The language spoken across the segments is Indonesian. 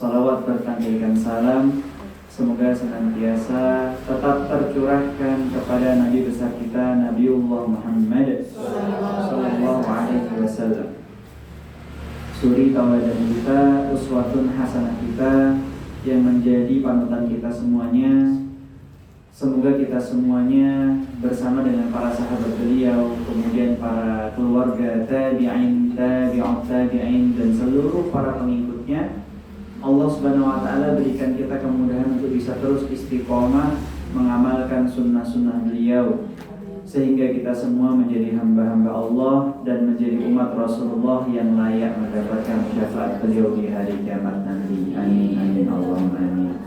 Salawat bertandaikan salam semoga senantiasa tetap tercurahkan kepada Nabi besar kita Nabiullah Muhammad sallallahu alaihi wasallam, suri tauladan kita, uswatun hasanah kita, yang menjadi panutan kita semuanya. Semoga kita semuanya bersama dengan para sahabat beliau, kemudian para keluarga tabi'in, tabi'ut tabi'in, dan seluruh para pengikutnya, Allah Subhanahu wa ta'ala berikan kita kemudahan untuk bisa terus istiqomah mengamalkan sunnah-sunnah beliau, sehingga kita semua menjadi hamba-hamba Allah dan menjadi umat Rasulullah yang layak mendapatkan syafaat beliau di hari kiamat nanti. Amin amin Allahumma amin.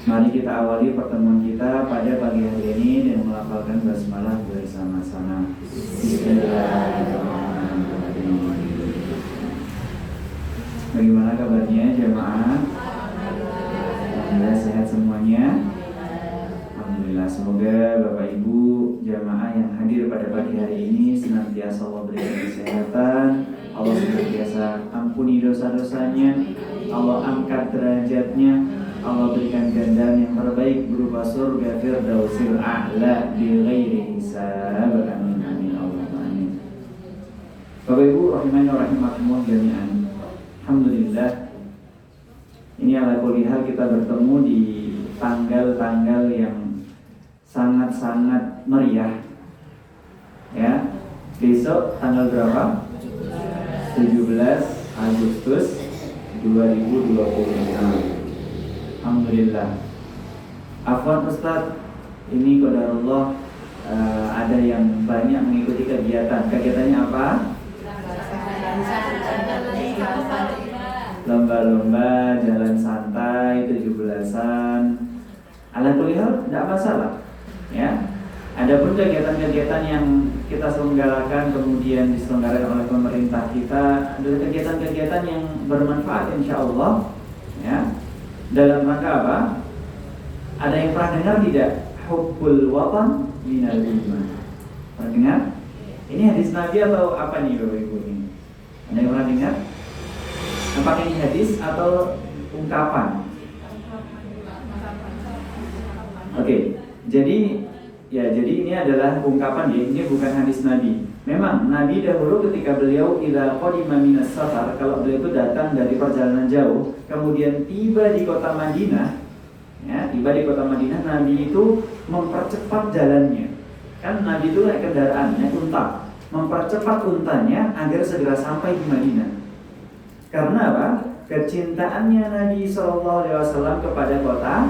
Mari kita awali pertemuan kita pada pagi hari ini dengan melafalkan basmalah bersama-sama. Bismillahirrahmanirrahim. Bagaimana kabarnya jemaah? Alhamdulillah sehat semuanya. Alhamdulillah, semoga Bapak Ibu jamaah yang hadir pada pagi hari ini senantiasa Allah berikan kesehatan, Allah senantiasa ampuni dosa-dosanya, Allah angkat derajatnya, Allah berikan gandaran yang terbaik berupa surga Firdausil A'la bi ghairi hisab. Amin amin Allahumma amin. Bapak Ibu rahimani wa rahimakumullah jami'an. Alhamdulillah, ini ala kulli hal kita bertemu di tanggal-tanggal yang sangat-sangat meriah. Ya, besok tanggal berapa? 17 Agustus 2020. Alhamdulillah. Afwan Ustaz, ini qadarullah ada yang banyak mengikuti kegiatan. Kegiatannya apa? Lomba-lomba, jalan santai, 17-an. Ala kulli hal tidak masalah. Ya. Adapun kegiatan-kegiatan yang kita selenggarakan kemudian diselenggarakan oleh pemerintah kita adalah kegiatan-kegiatan yang bermanfaat insyaallah. Ya. Dalam rangka apa? Ada yang pernah dengar tidak? Hubbul watan minal iman. Pernah dengar? Ini hadis Nabi atau apa nih Bapak Ibu ini? Ada yang pernah dengar? Apakah ini hadis atau ungkapan? Oke, jadi ini adalah ungkapan ya. Ini bukan hadis Nabi. Memang Nabi dahulu ketika beliau idza qadima minas safar, kalau beliau itu datang dari perjalanan jauh, kemudian tiba di kota Madinah, ya, Nabi itu mempercepat jalannya. Kan Nabi itu naik kendaraannya unta, mempercepat untanya agar segera sampai di Madinah. Karena apa? Kecintaannya Nabi SAW kepada kota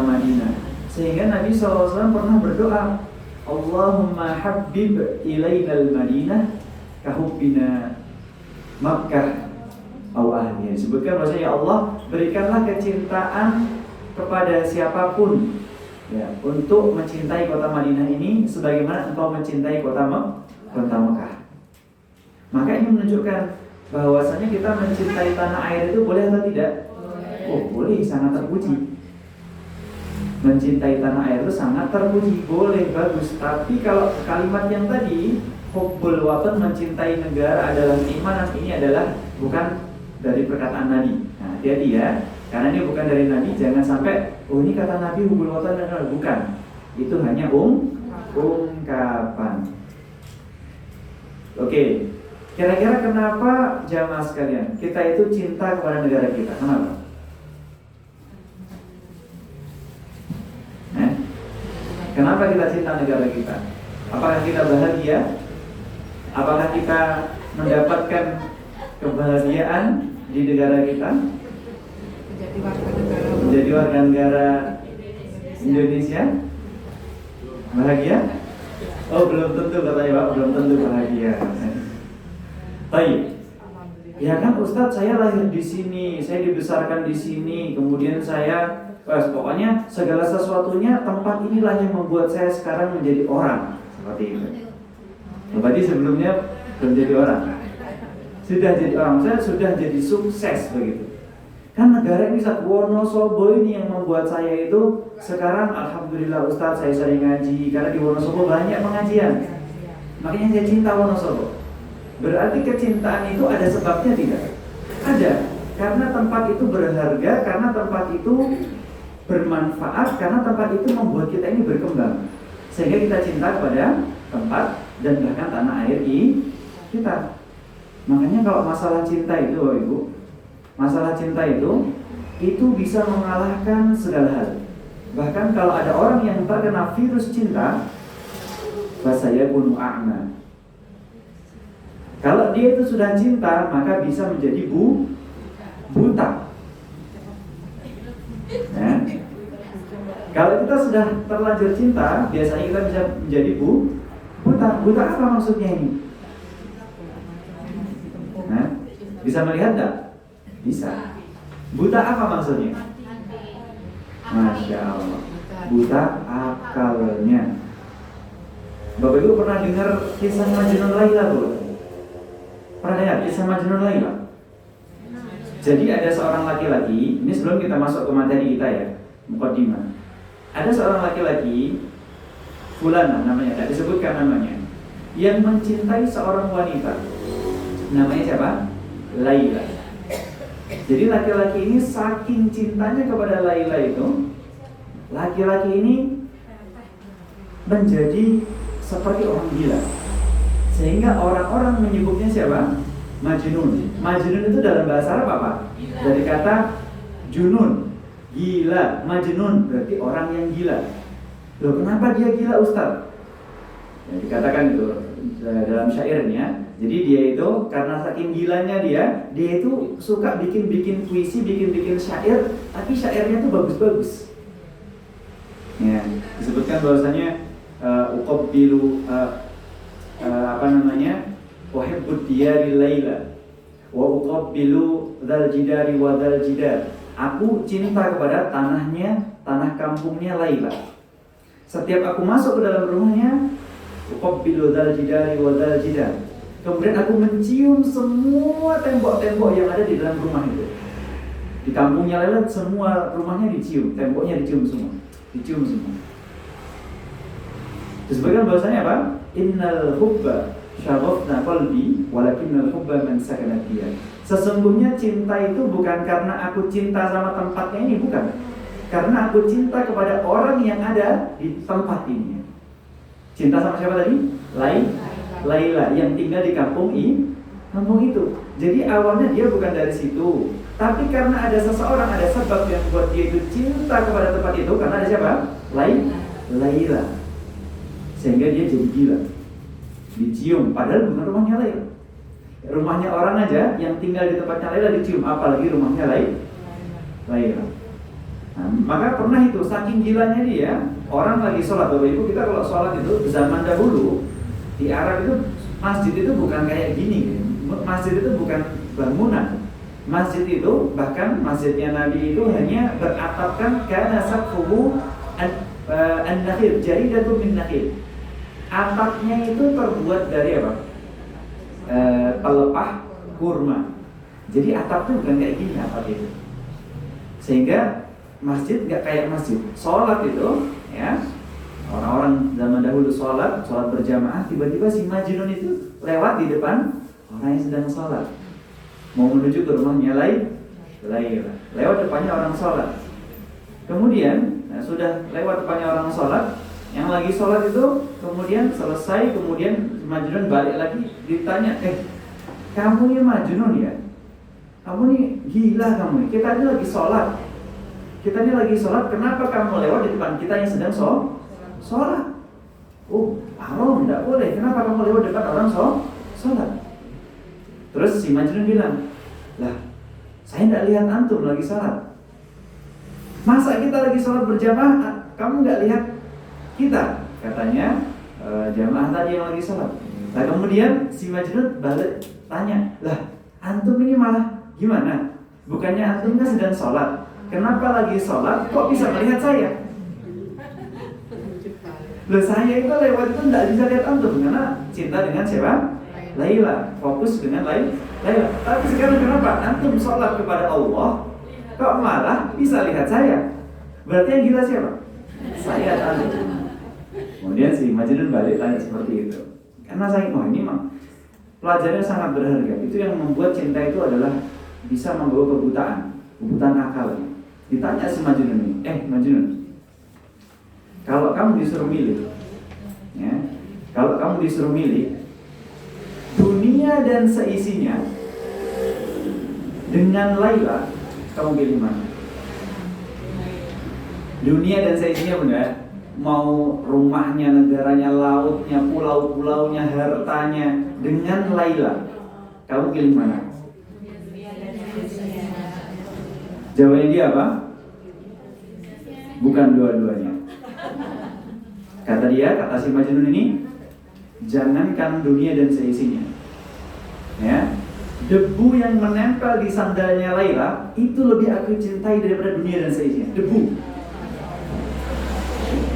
Madinah. Sehingga Nabi SAW pernah berdoa, Allahumma habib ilainal Madinah kahubbina Makkah aw ahliha. Disebutkan bahwasanya ya Allah, berikanlah kecintaan kepada siapapun ya, untuk mencintai kota Madinah ini sebagaimana engkau mencintai kota Mekah. Maka ini menunjukkan bahwasanya kita mencintai tanah air itu boleh atau tidak? Oh, boleh, sangat terpuji. Mencintai tanah air itu sangat terpuji, boleh, bagus. Tapi kalau kalimat yang tadi hubbul watan, mencintai negara adalah keimanan, ini adalah bukan dari perkataan Nabi. Nah, hati-hati ya, karena ini bukan dari Nabi. Jangan sampai oh ini kata Nabi hubbul watan, bukan. Itu hanya ungkapan. Oke. Kira-kira kenapa jamaah sekalian kita itu cinta kepada negara kita? Kenapa? Kenapa kita cinta negara kita? Apakah kita bahagia? Apakah kita mendapatkan kebahagiaan di negara kita? Menjadi warga negara Indonesia? Bahagia? Oh, belum tentu katanya Pak, belum tentu bahagia. Baik. Ya kan Ustadz, saya lahir di sini, saya dibesarkan di sini, kemudian saya pokoknya segala sesuatunya tempat inilah yang membuat saya sekarang menjadi orang seperti itu. Berarti sebelumnya belum jadi orang, sudah jadi orang, saya sudah jadi sukses begitu. Kan negara ini Wonosobo ini yang membuat saya itu sekarang alhamdulillah Ustadz, saya sering ngaji karena di Wonosobo banyak pengajian. Makanya saya cinta Wonosobo. Berarti kecintaan itu ada sebabnya tidak? Ada. Karena tempat itu berharga, karena tempat itu bermanfaat, karena tempat itu membuat kita ini berkembang. Sehingga kita cinta kepada tempat dan bahkan tanah air kita. Makanya kalau masalah cinta itu, Bapak Ibu, masalah cinta itu bisa mengalahkan segala hal. Bahkan kalau ada orang yang terkena virus cinta, fasaya kunu a'ma. Kalau dia itu sudah cinta, maka bisa menjadi buta. Ya. Kalau kita sudah terlanjur cinta, biasanya kita bisa menjadi buta. Buta apa maksudnya ini? Nah, bisa melihat enggak? Bisa. Buta apa maksudnya? Masya Allah. Buta akalnya. Bapak Ibu pernah dengar kisah Majnun Laila belum? Pernah dengar kisah Majnun Laila? Jadi ada seorang laki-laki, ini sebelum kita masuk ke materi kita ya, mukadimah. Ada seorang laki-laki, Fulana namanya, tidak disebutkan namanya, yang mencintai seorang wanita. Namanya siapa? Laila. Jadi laki-laki ini saking cintanya kepada Laila itu, laki-laki ini menjadi seperti orang gila. Sehingga orang-orang menyebutnya siapa? Majnun. Majnun itu dalam bahasa Arab apa? Dari kata junun, gila. Majnun berarti orang yang gila. Loh, kenapa dia gila, Ustaz? Ya, dikatakan itu dalam syairnya. Jadi dia itu karena saking gilanya dia itu suka bikin puisi, bikin syair, tapi syairnya itu bagus-bagus. Ya, disebutkan bahwasanya uqabbilu uhibbud diyari laila wa uqabbilu dzal jidari wa dzal jidar. Aku cinta kepada tanah kampungnya Laila. Setiap aku masuk ke dalam rumahnya, uqabbilu dzal jidari wa dzal jidar. Kemudian aku mencium semua tembok-tembok yang ada di dalam rumah itu. Di kampungnya Laila semua rumahnya dicium, temboknya dicium semua. Disebutkan bahwasanya apa? Innal hubba syaghafna qalbi walakinnal hubba man sakana fiha. Sesungguhnya cinta itu bukan karena aku cinta sama tempatnya ini, bukan. Karena aku cinta kepada orang yang ada di tempat ini. Cinta sama siapa tadi? Laila yang tinggal di kampung itu. Jadi awalnya dia bukan dari situ, tapi karena ada seseorang, ada sebab yang buat dia itu cinta kepada tempat itu. Karena ada siapa? Laila. Sehingga dia jadi gila. Dicium, padahal bukan rumahnya Laila. Rumahnya orang aja yang tinggal di tempatnya Laila dicium, apalagi rumahnya Laila. Nah, maka pernah itu, saking gilanya dia, orang lagi sholat. Bapak Ibu, kita kalau sholat itu zaman dahulu di Arab itu, masjid itu bukan kayak gini. Masjid itu bukan bangunan. Masjid itu, bahkan masjidnya Nabi itu hanya beratapkan karena saqfuhu an-nakhil, jaridatun min nakhil. Atapnya itu terbuat dari apa? Pelepah kurma. Jadi atapnya bukan kayak gini atap itu. Sehingga masjid nggak kayak masjid. Sholat itu, ya, orang-orang zaman dahulu sholat berjamaah, tiba-tiba si Majnun itu lewat di depan orang yang sedang sholat, mau menuju ke rumahnya Laila. Lewat depannya orang sholat. Kemudian, sudah lewat depannya orang sholat, yang lagi sholat itu, kemudian selesai, kemudian Majnun balik lagi, ditanya, kamu ini Majnun ya? Kamu ini gila kamu ini, kita ini lagi sholat, kenapa kamu lewat di depan kita yang sedang sholat? Oh, haram, tidak boleh, kenapa kamu lewat depan orang sholat? Terus si Majnun bilang, lah, saya tidak lihat antum lagi sholat. Masa kita lagi sholat berjamaah, kamu nggak lihat kita? Katanya jamaah tadi yang lagi sholat. Nah kemudian si Majnun balik tanya, lah antum ini malah gimana? Bukannya antum kan sedang sholat, kenapa lagi sholat kok bisa melihat saya? Loh, saya itu lewat itu tidak bisa lihat antum karena cinta dengan siapa? Laila, fokus dengan Laila. Tapi sekarang kenapa antum sholat kepada Allah kok malah bisa lihat saya? Berarti yang gila siapa? Saya antum. Kemudian si Majnun balik tanya seperti itu. Karena saya, ini memang pelajarannya sangat berharga. Itu yang membuat cinta itu adalah bisa membawa kebutaan akal. Ditanya si Majnun ini, Majnun, kalau kamu disuruh milih, ya, kalau kamu disuruh milih dunia dan seisinya dengan Laila, kamu pilih mana? Dunia dan seisinya benar. Mau rumahnya, negaranya, lautnya, pulau-pulaunya, hartanya dengan Laila, kamu pilih mana? Jawabannya dia apa? Bukan dua-duanya. Kata si Majnun ini, jangankan dunia dan seisinya, ya, debu yang menempel di sandalnya Laila itu lebih aku cintai daripada dunia dan seisinya. Debu,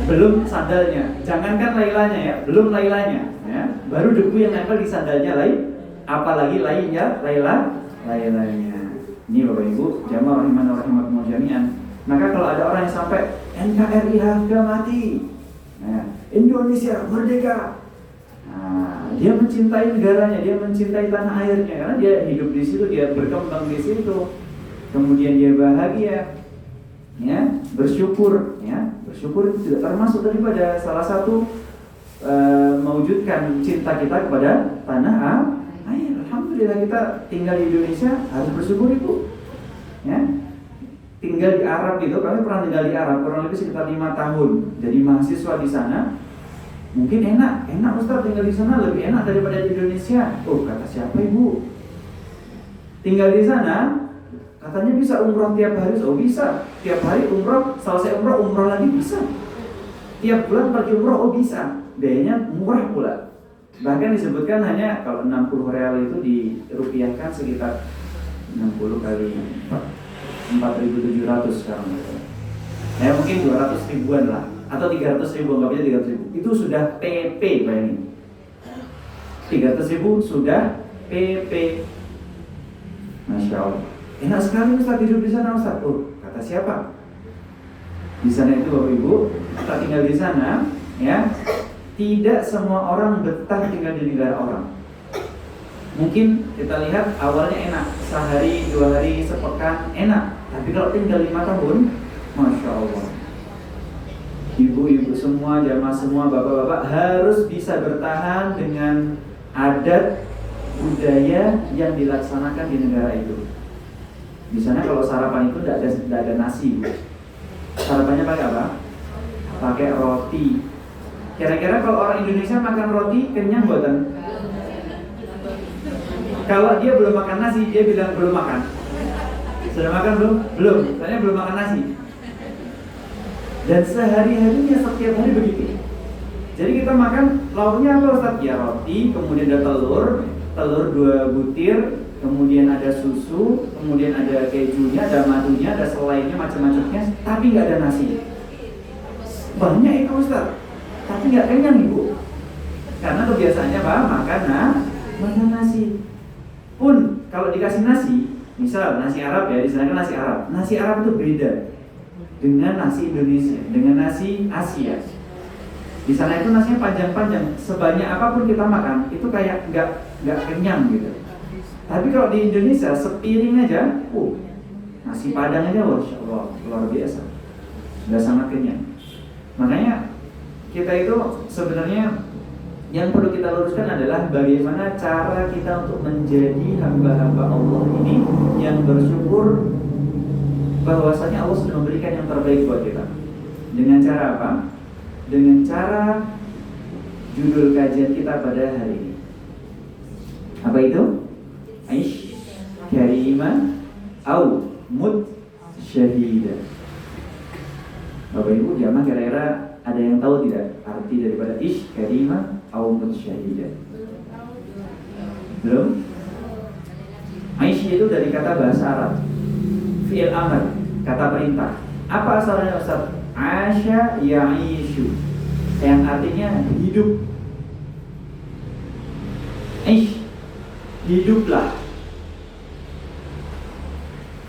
belum sandalnya, jangankan Lailanya ya, belum Lailanya, ya, baru debu yang nempel di sandalnya apalagi Lailanya. Ini Bapak Ibu, jamaah rahimakumullah jami'an. Maka kalau ada orang yang sampai NKRI harga mati, nah, Indonesia merdeka, nah, dia mencintai negaranya, dia mencintai tanah airnya, karena dia hidup di situ, dia berkembang di situ, kemudian dia bahagia, ya, bersyukur, ya, bersyukur itu tidak termasuk daripada salah satu mewujudkan cinta kita kepada tanah air. Alhamdulillah kita tinggal di Indonesia harus bersyukur itu, ya. Tinggal di Arab itu, kami pernah tinggal di Arab kurang lebih sekitar 5 tahun. Jadi mahasiswa di sana, mungkin enak Ustaz tinggal di sana lebih enak daripada di Indonesia. Oh, kata siapa Ibu? Tinggal di sana, katanya bisa umroh tiap hari. Oh bisa, tiap hari umroh, selesai umroh lagi bisa. Tiap bulan pergi umroh, oh bisa. Biayanya murah pula. Bahkan disebutkan hanya kalau 60 real itu dirupiahkan sekitar 60 kali 4.700 sekarang. Ya mungkin 200 ribuan lah, atau 300 ribu, anggapnya 300 ribu. Itu sudah PP, bayangin. 300 ribu sudah PP. Masya Allah. Enak sekali Ustaz hidup di sana Ustaz. Oh, kata siapa? Di sana itu Bapak Ibu, kita tinggal di sana, ya. Tidak semua orang betah tinggal di negara orang. Mungkin kita lihat awalnya enak, sehari, 2 hari, sepekan enak. Tapi kalau tinggal 5 tahun, Masya Allah, ibu-ibu semua, jamaah semua, bapak-bapak harus bisa bertahan dengan adat budaya yang dilaksanakan di negara itu. Di sana kalau sarapan itu tidak ada nasi. Sarapannya pakai apa? Pakai roti. Kira-kira kalau orang Indonesia makan roti kenyang buatan? Kalau dia belum makan nasi, dia bilang belum makan. Sudah makan belum? Belum. Soalnya belum makan nasi. Dan sehari-harinya setiap hari begitu. Jadi kita makan lauknya apa Ustaz? Ya roti, kemudian ada telur 2 butir, kemudian ada susu, kemudian ada kejunya, ada madunya, ada selainya, macam-macamnya, tapi nggak ada nasi. Banyak itu Ustaz, tapi nggak kenyang Ibu. Karena kebiasaannya apa? Makan nasi. Pun kalau dikasih nasi, misal nasi Arab ya, di sana kan nasi Arab. Nasi Arab itu beda dengan nasi Indonesia, dengan nasi Asia. Di sana itu nasinya panjang-panjang, sebanyak apapun kita makan itu kayak nggak kenyang gitu. Tapi kalau di Indonesia sepiring aja, nasi padang aja, Masya Allah, luar biasa, sudah sangat kenyang. Makanya kita itu sebenarnya yang perlu kita luruskan adalah bagaimana cara kita untuk menjadi hamba-hamba Allah ini yang bersyukur bahwasanya Allah sudah memberikan yang terbaik buat kita. Dengan cara apa? Dengan cara judul kajian kita pada hari ini. Apa itu? Aish karima au mut syahida. Bapak Ibu jamaah, kira-kira ada yang tahu tidak arti daripada ish karima au mut syahida? Belum? Aish itu dari kata bahasa Arab, fi'il amr, kata perintah. Apa asalnya Ustaz? Asya ya'ishu, yang artinya hidup. Aish, hiduplah.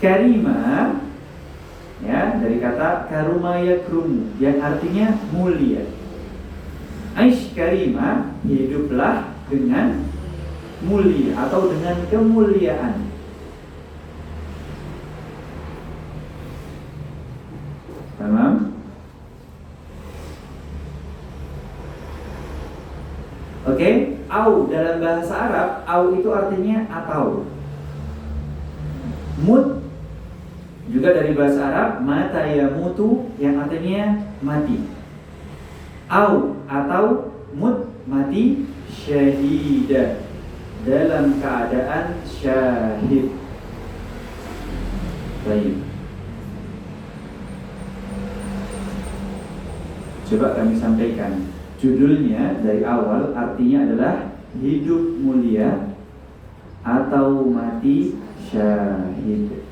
Karima, ya, dari kata karuma yakrum, yang artinya mulia. Aish karima, hiduplah dengan mulia atau dengan kemuliaan. Au dalam bahasa Arab, au itu artinya atau. Mut juga dari bahasa Arab, mata yamutu yang artinya mati. Au atau mut mati syahida dalam keadaan syahid. Baik. Coba kami sampaikan. Judulnya dari awal artinya adalah hidup mulia atau mati syahid.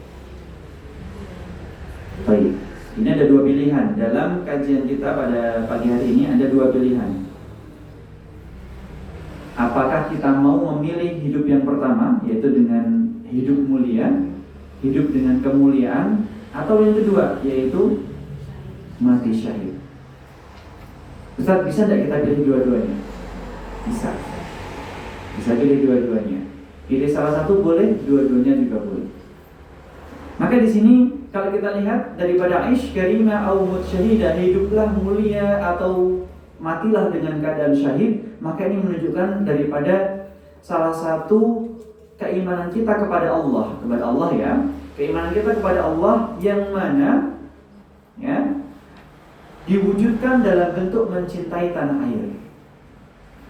Baik. Ini ada dua pilihan. Dalam kajian kita pada pagi hari ini ada dua pilihan. Apakah kita mau memilih hidup yang pertama, yaitu dengan hidup mulia, hidup dengan kemuliaan, atau yang kedua, yaitu mati syahid. Ustaz, bisa tidak kita pilih dua-duanya? Bisa. Bisa pilih dua-duanya. Pilih salah satu boleh, dua-duanya juga boleh. Maka di sini kalau kita lihat daripada aish karimah au mut syahidah, hiduplah mulia atau matilah dengan keadaan syahid, maka ini menunjukkan daripada salah satu keimanan kita kepada Allah ya. Keimanan kita kepada Allah yang mana ya diwujudkan dalam bentuk mencintai tanah air.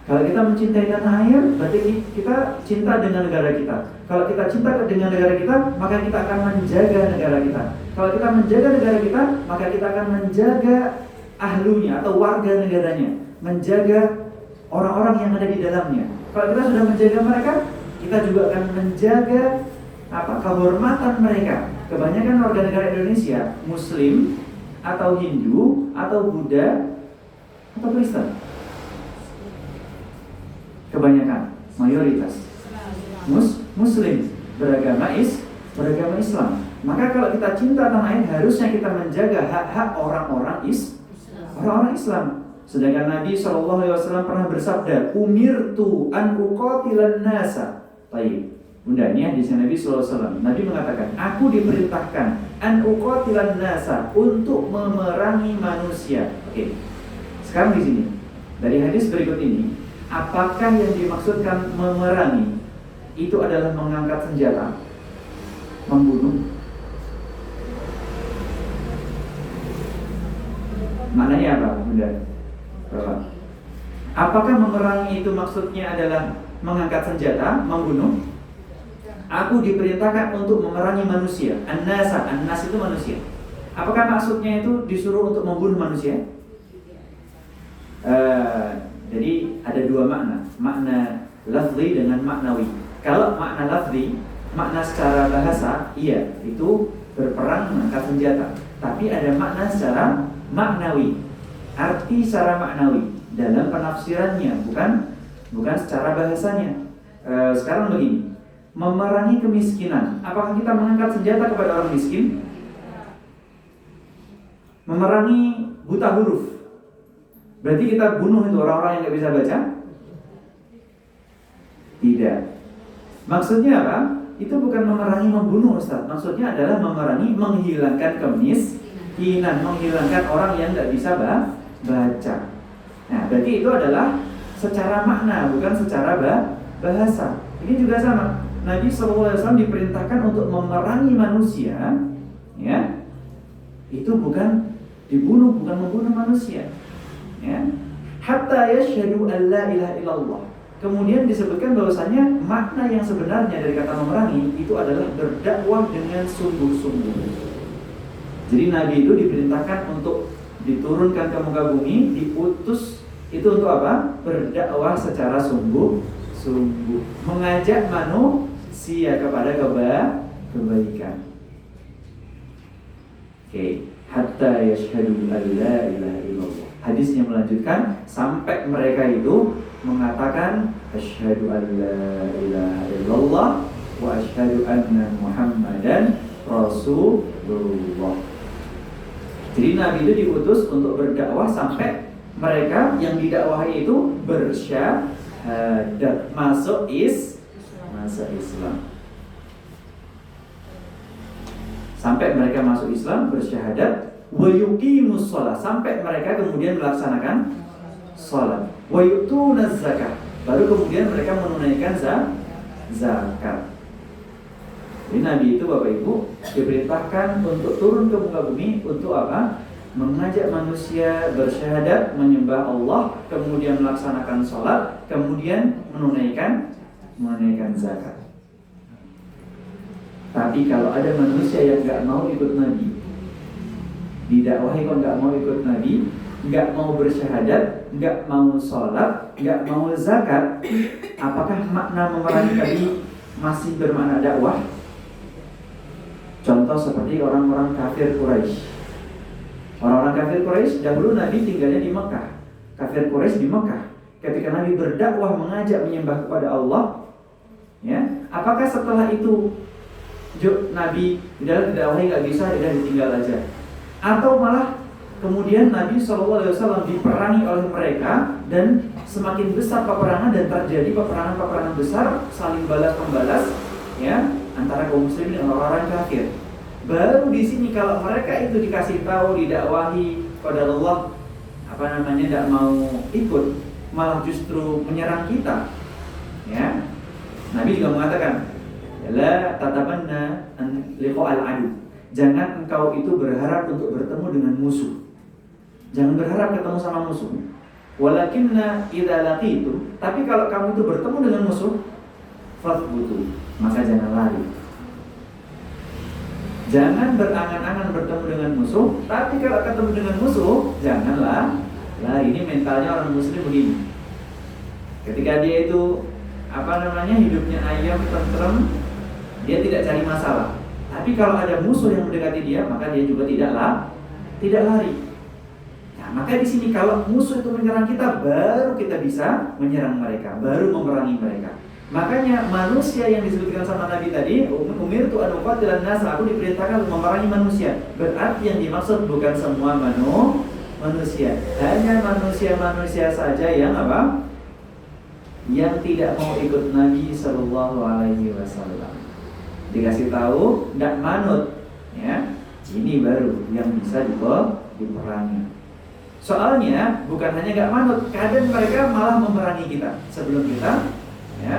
Kalau kita mencintai tanah air, berarti kita cinta dengan negara kita. Kalau kita cinta dengan negara kita, maka kita akan menjaga negara kita. Kalau kita menjaga negara kita, maka kita akan menjaga ahlunya atau warga negaranya, menjaga orang-orang yang ada di dalamnya. Kalau kita sudah menjaga mereka, kita juga akan menjaga kehormatan mereka. Kebanyakan warga negara Indonesia Muslim atau Hindu atau Buddha atau Kristen. Kebanyakan, mayoritas Muslim beragama Islam. Maka kalau kita cinta tanah air, harusnya kita menjaga hak-hak orang-orang Islam. Sedangkan Nabi SAW pernah bersabda, umirtu an uqatilan nasa. Baik, bundanya di sini Nabi SAW. Nabi mengatakan, aku diperintahkan an uqatilan nasa, untuk memerangi manusia. Oke. Sekarang di sini dari hadis berikut ini, apakah yang dimaksudkan memerangi itu adalah mengangkat senjata, membunuh? Maknanya apa, Bunda? Apakah memerangi itu maksudnya adalah mengangkat senjata, membunuh? Aku diperintahkan untuk memerangi manusia. An-nasa, an-nas itu manusia. Apakah maksudnya itu disuruh untuk membunuh manusia? Jadi ada dua makna lafzi dengan maknawi. Kalau makna lafzi, makna secara bahasa, iya, itu berperang mengangkat senjata. Tapi ada makna secara maknawi, arti secara maknawi dalam penafsirannya, bukan secara bahasanya. Sekarang begini, memerangi kemiskinan. Apakah kita mengangkat senjata kepada orang miskin? Memerangi buta huruf, berarti kita bunuh itu orang-orang yang tidak bisa baca? Tidak. Maksudnya apa? Itu bukan memerangi membunuh, Ustaz. Maksudnya adalah memerangi menghilangkan kemiskinan, menghilangkan orang yang tidak bisa baca. Nah, berarti itu adalah secara makna, bukan secara bahasa. Ini juga sama. Nabi SAW diperintahkan untuk memerangi manusia, ya. Itu bukan dibunuh, bukan membunuh manusia. Ya. Hatta yashhadu an la ilaha illallah. Kemudian disebutkan bahwasanya makna yang sebenarnya dari kata memerangi itu adalah berdakwah dengan sungguh-sungguh. Jadi Nabi itu diperintahkan untuk diturunkan ke muka bumi, diutus itu untuk apa? Berdakwah secara sungguh-sungguh, mengajak manusia kepada kebaikan. Oke, hatta yashhadu an la ilaha illallah. Hadisnya melanjutkan sampai mereka itu mengatakan asyhadu an la ilaha illallah wa asyhadu anna Muhammadan Rasulullah. Jadi Nabi itu diutus untuk berdakwah sampai mereka yang didakwahi itu bersyahadat, masuk Islam. Sampai mereka masuk Islam, bersyahadat, wa yuqimus shalah, sampai mereka kemudian melaksanakan salat, wa yu'tunaz zakah, baru kemudian mereka menunaikan zakat. Jadi Nabi itu Bapak Ibu diperintahkan untuk turun ke muka bumi untuk apa? Mengajak manusia bersyahadat, menyembah Allah, kemudian melaksanakan sholat, kemudian menunaikan zakat. Tapi kalau ada manusia yang nggak mau ikut Nabi, didakwahi kok nggak mau ikut Nabi, nggak mau bersyahadat, nggak mau sholat, nggak mau zakat, apakah makna memerangi tadi masih bermakna dakwah? Contoh seperti orang-orang kafir Quraisy. Orang-orang kafir Quraisy dahulu Nabi tinggalnya di Mekah. Kafir Quraisy di Mekah. Ketika Nabi berdakwah mengajak menyembah kepada Allah, ya, apakah setelah itu Nabi tidak didakwahi nggak bisa, tidak ditinggal aja? Atau malah kemudian Nabi SAW diperangi oleh mereka dan semakin besar peperangan dan terjadi peperangan besar saling balas membalas, ya, antara kaum muslimin dengan orang-orang kafir. Baru di sini kalau mereka itu dikasih tahu, didakwahi pada Allah, tidak mau ikut, malah justru menyerang kita. Ya, Nabi juga mengatakan, la tatamanna liqa'al adu. Jangan engkau itu berharap untuk bertemu dengan musuh. Jangan berharap ketemu sama musuh. Walakinna idza laqitu, tapi kalau kamu itu bertemu dengan musuh, fathbutu, maka jangan lari. Jangan berangan-angan bertemu dengan musuh, tapi kalau ketemu dengan musuh, janganlah lari. Ini mentalnya orang muslim begini. Ketika dia itu hidupnya ayam, tentrem, dia tidak cari masalah. Tapi kalau ada musuh yang mendekati dia, maka dia juga tidak lari. Nah, maka di sini kalau musuh itu menyerang kita, baru kita bisa menyerang mereka, baru memerangi mereka. Makanya manusia yang disebutkan sama Nabi tadi, umirtu an uqatilan nas, aku diperintahkan untuk memerangi manusia. Berarti yang dimaksud bukan semua manusia, hanya manusia-manusia saja yang yang tidak mau ikut Nabi Sallallahu Alaihi Wasallam. Dikasih tahu, tidak manut, ya, ini baru yang bisa diperangi. Soalnya bukan hanya nggak manut, kadang mereka malah memerangi kita sebelum kita, ya,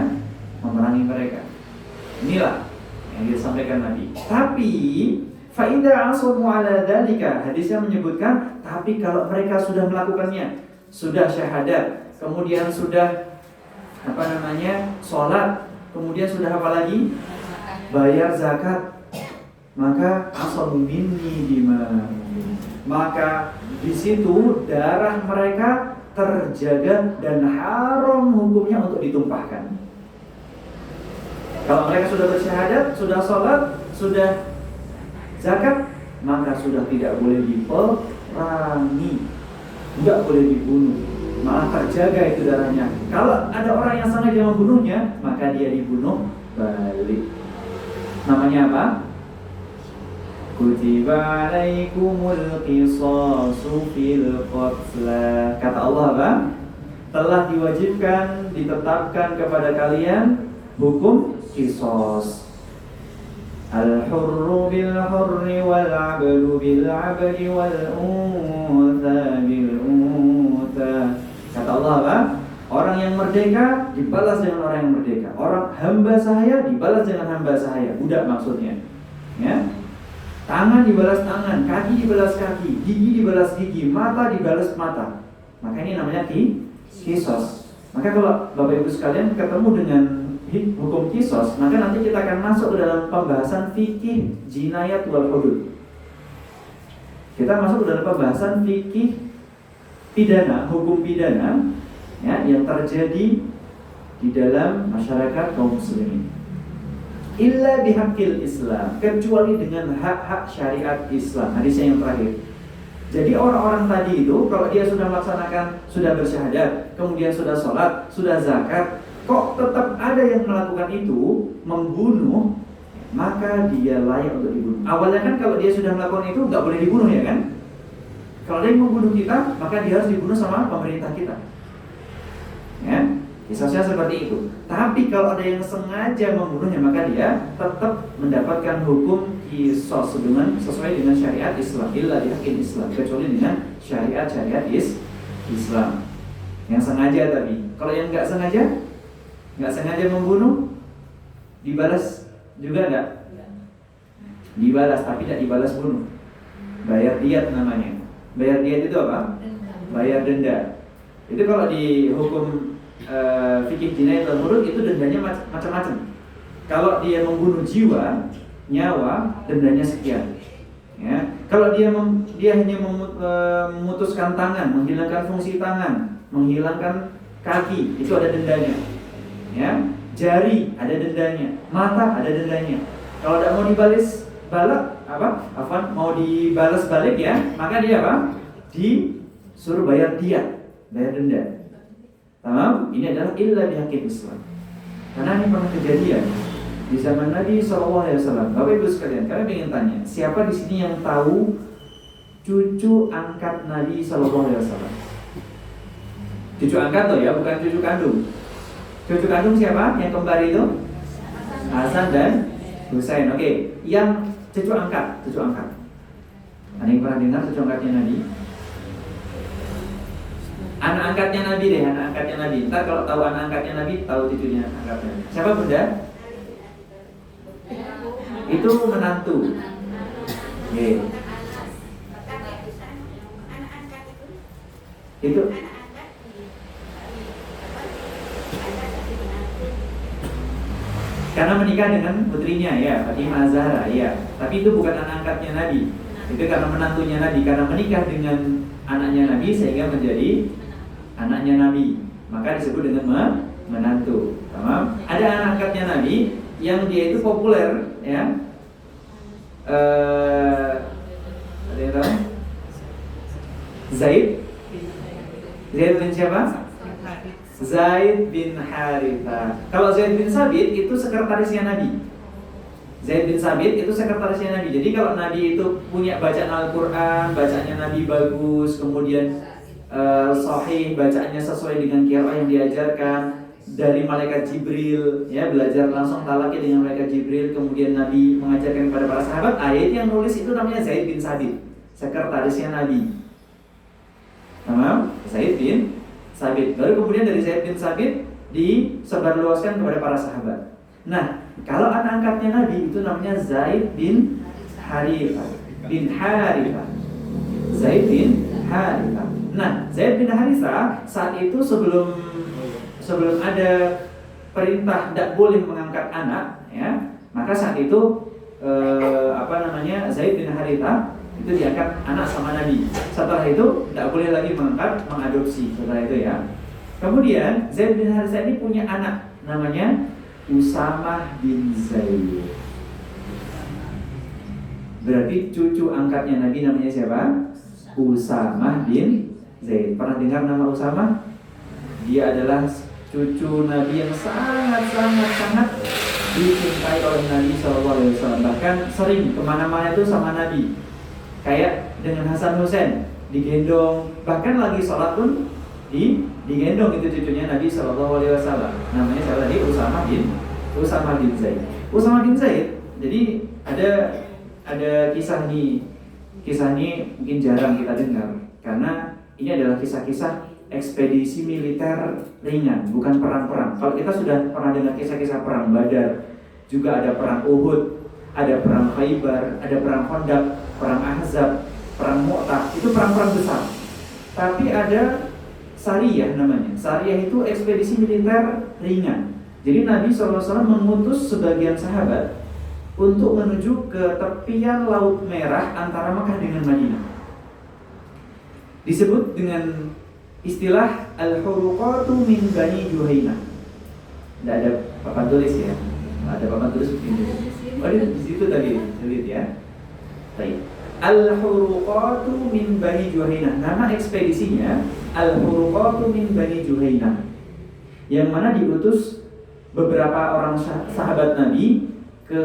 memerangi mereka. Inilah yang disampaikan Nabi. Tapi fa idza asamu ala dzalika, hadisnya menyebutkan, tapi kalau mereka sudah melakukannya, sudah syahadat, kemudian sudah sholat, kemudian sudah apa lagi? Bayar zakat, maka asamu minni dima. Maka di situ darah mereka terjaga dan haram hukumnya untuk ditumpahkan. Kalau mereka sudah bersyahadat, sudah sholat, sudah zakat, maka sudah tidak boleh diperangi, tidak boleh dibunuh, malah terjaga itu darahnya. Kalau ada orang yang sengaja membunuhnya, maka dia dibunuh balik. Namanya apa? Kutiba alaikumul qisasu fil qatla. Kata Allah apa? Telah diwajibkan, ditetapkan kepada kalian hukum qisas. Al-hurru bil-hurri wal-'abdu bil-'abdi wal-untha bil-untha. Kata Allah apa? Orang yang merdeka dibalas dengan orang yang merdeka. Orang hamba sahaya dibalas dengan hamba sahaya. Budak maksudnya, ya. Tangan dibalas tangan, kaki dibalas kaki, gigi dibalas gigi, mata dibalas mata. Maka ini namanya qisas. Maka kalau Bapak Ibu sekalian ketemu dengan hukum qisas, maka nanti kita akan masuk ke dalam pembahasan fikih jinayat wal hudud. Kita masuk ke dalam pembahasan fikih pidana, hukum pidana, ya, yang terjadi di dalam masyarakat kaum muslimin. Illa bihaqqil Islam, kecuali dengan hak-hak syariat Islam. Hadisnya yang terakhir. Jadi orang-orang tadi itu kalau dia sudah melaksanakan, sudah bersyahadat, kemudian sudah sholat, sudah zakat, kok tetap ada yang melakukan itu, membunuh, maka dia layak untuk dibunuh. Awalnya kan kalau dia sudah melakukan itu nggak boleh dibunuh, ya kan? Kalau dia membunuh kita, maka dia harus dibunuh sama pemerintah kita, ya. Kisahnya seperti itu. Tapi kalau ada yang sengaja membunuhnya, maka dia tetap mendapatkan hukum qisas sesuai dengan syariat Islam. Illa bihaqqil Islam, kecuali dengan syariat Islam. Yang sengaja tapi. Kalau yang nggak sengaja membunuh, dibalas juga nggak? Dibalas, tapi tidak dibalas bunuh. Bayar diat namanya. Bayar diat itu apa? Bayar denda. Itu kalau di hukum fikih jinayah dan huruf itu dendanya macam-macam. Kalau dia membunuh jiwa, nyawa, dendanya sekian. Ya. Kalau dia hanya memutuskan tangan, menghilangkan fungsi tangan, menghilangkan kaki, itu ada dendanya. Ya. Jari ada dendanya, mata ada dendanya. Kalau tidak mau mau dibalas balik ya, maka dia apa? Disuruh bayar diat, bayar denda. Paham? Ini adalah illa bihaqqil Islam. Karena ini pernah kejadian di zaman Nabi SAW. Bapak Ibu sekalian, kalian ingin tanya, siapa di sini yang tahu cucu angkat Nabi SAW? Cucu angkat loh ya, bukan cucu kandung. Cucu kandung siapa? Yang kembar itu? Hasan dan Husain. Oke, yang cucu angkat. Ada yang pernah dengar cucu angkatnya Nabi? Anak angkatnya Nabi deh, anak angkatnya Nabi. Ntar kalau tahu anak angkatnya Nabi, tahu cucunya angkatnya. Siapa bunda? Itu menantu. Oke. Itu karena menikah dengan putrinya ya, Fatimah Az-Zahra ya. Tapi itu bukan anak angkatnya Nabi. Itu karena menantunya Nabi, karena menikah dengan anaknya Nabi sehingga menjadi anaknya Nabi. Maka disebut dengan menantu. Paham? Ada anak angkatnya Nabi yang dia itu populer ya. Ada yang tahu? Zaid bin siapa? Zaid bin Haritha. Kalau Zaid bin Sabit itu sekretarisnya Nabi. Zaid bin Sabit itu sekretarisnya Nabi. Jadi kalau Nabi itu punya bacaan Al-Quran, bacaannya Nabi bagus, kemudian sahih, bacaannya sesuai dengan qiraah yang diajarkan dari malaikat Jibril, ya, belajar langsung talaki dengan malaikat Jibril, kemudian Nabi mengajarkan kepada para sahabat. Ayat yang nulis itu namanya Zaid bin Sabit, sekretarisnya Nabi. Tamam? Zaid bin Sabit. Baru kemudian dari Zaid bin Sabit disebarluaskan kepada para sahabat. Nah, kalau anak angkatnya Nabi itu namanya Zaid bin Haritha. Zaid bin Haritha. Nah, Zaid bin Haritha saat itu sebelum ada perintah tidak boleh mengangkat anak, ya, maka saat itu Zaid bin Haritha itu diangkat anak sama Nabi. Setelah itu tidak boleh lagi mengadopsi setelah itu ya. Kemudian Zaid bin Haritha ini punya anak namanya Usamah bin Zaid. Berarti cucu angkatnya Nabi namanya siapa? Usamah bin Zaid. Pernah dengar nama Usamah? Dia adalah cucu Nabi yang sangat dicintai oleh Nabi SAW. Bahkan sering kemana-mana itu sama Nabi. Kayak dengan Hasan Husain digendong, bahkan lagi sholat pun digendong itu cucunya Nabi SAW. Namanya siapa tadi? Usamah bin Zaid. Usamah bin Zaid. Jadi ada kisah ini mungkin jarang kita dengar karena ini adalah kisah-kisah ekspedisi militer ringan, bukan perang-perang. Kalau kita sudah pernah dengar kisah-kisah perang Badar, juga ada perang Uhud, ada perang Khaybar, ada perang Khandaq, perang Ahzab, perang Mu'tah, itu perang-perang besar. Tapi ada Sariyah namanya. Sariyah itu ekspedisi militer ringan. Jadi Nabi SAW mengutus sebagian sahabat untuk menuju ke tepian Laut Merah antara Makkah dengan Madinah. Disebut dengan istilah Al-Huruqatu min Bani Juhaynah. Tidak ada papan tulis ya. Ada papan tulis begini. Oh, di situ tadi tulis ya. Baik. Al-Huruqatu min Bani Juhaynah. Nama ekspedisinya Al-Huruqatu min Bani Juhaynah. Yang mana diutus beberapa orang sahabat Nabi ke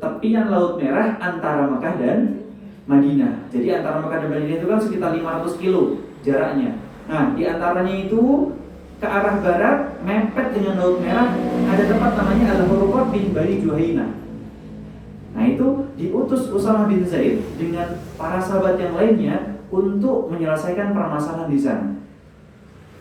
tepian Laut Merah antara Makkah dan Madinah. Jadi antara Makkah dan Madinah itu kan sekitar 500 kilo jaraknya. Nah, di antaranya itu ke arah barat mepet dengan Laut Merah ada tempat namanya Al-Huruqat bin Bani Juhaynah. Nah, itu diutus Usamah bin Zaid dengan para sahabat yang lainnya untuk menyelesaikan permasalahan di sana.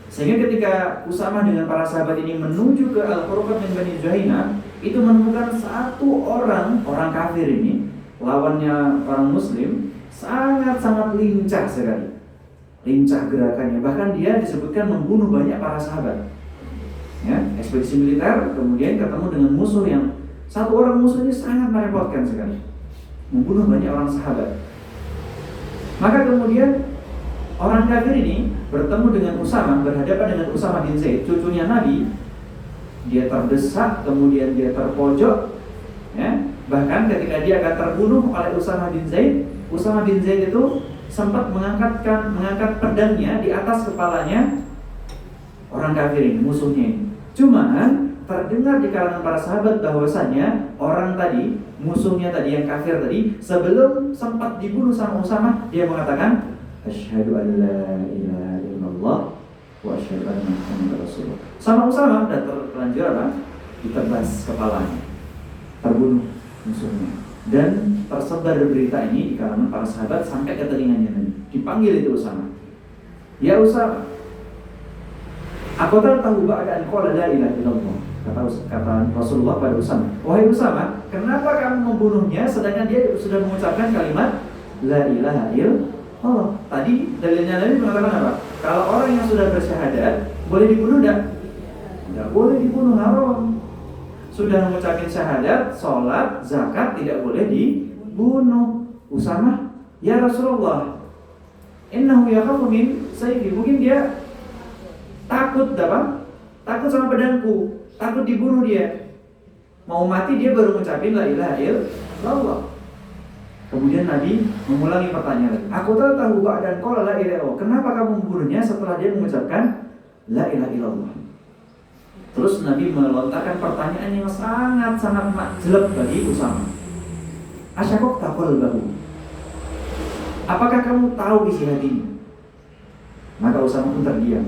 Sehingga ketika Usamah dengan para sahabat ini menuju ke Al-Qurqat min Bani Juhaina, itu menemukan satu orang kafir ini, lawannya orang muslim, sangat-sangat lincah sekali. Lincah gerakannya, bahkan dia disebutkan membunuh banyak para sahabat. Ya, ekspedisi militer, kemudian ketemu dengan musuh yang satu orang musuh ini sangat merepotkan sekali, membunuh banyak orang sahabat. Maka kemudian orang kafir ini bertemu dengan Usamah, berhadapan dengan Usamah bin Zaid, cucunya Nabi. Dia terdesak, kemudian dia terpojok, ya. Bahkan ketika dia akan terbunuh oleh Usamah bin Zaid itu sempat mengangkat pedangnya di atas kepalanya orang kafir ini, musuhnya ini. Cuman terdengar di kalangan para sahabat bahwasanya orang tadi, musuhnya tadi yang kafir tadi, sebelum sempat dibunuh sama Usamah, dia mengatakan, asyhadu an la ilaha illallah wa asyhadu anna Muhammadar Rasulullah. Sama Usamah dan terlanjur apa? Ditebas kepalanya, terbunuh musuhnya. Dan tersebar berita ini di kalangan para sahabat sampai ke telinganya Nabi. Dipanggil itu Usamah. Ya Usamah, aku tahu ba'da an qala la ilaha illallah. Kata Rasulullah pada Usamah, wahai Usamah, kenapa kamu membunuhnya sedangkan dia sudah mengucapkan kalimat la ilaha illallah? Oh, tadi dalilnya Nabi mengatakan apa? Kalau orang yang sudah bersyahadat boleh dibunuh enggak? Enggak boleh dibunuh, haram. Sudah mengucapkan syahadat, sholat, zakat tidak boleh dibunuh. Usamah, ya Rasulullah, innahu yakhafu min sayfi. Mungkin dia takut apa? Takut sama pedangku, takut dibunuh dia. Mau mati dia baru mengucapkan la ilaha illallah. Kemudian Nabi mengulangi pertanyaan lagi. Aku tahu ba'dan qala la ilaha illallah. Kenapa kamu membunuhnya setelah dia mengucapkan la ilaha illallah? Terus Nabi melontarkan pertanyaan yang sangat-sangat jelek bagi Usamah. Asyaqaq qalbahu. Apakah kamu tahu isi hatinya? Maka Usamah pun terdiam.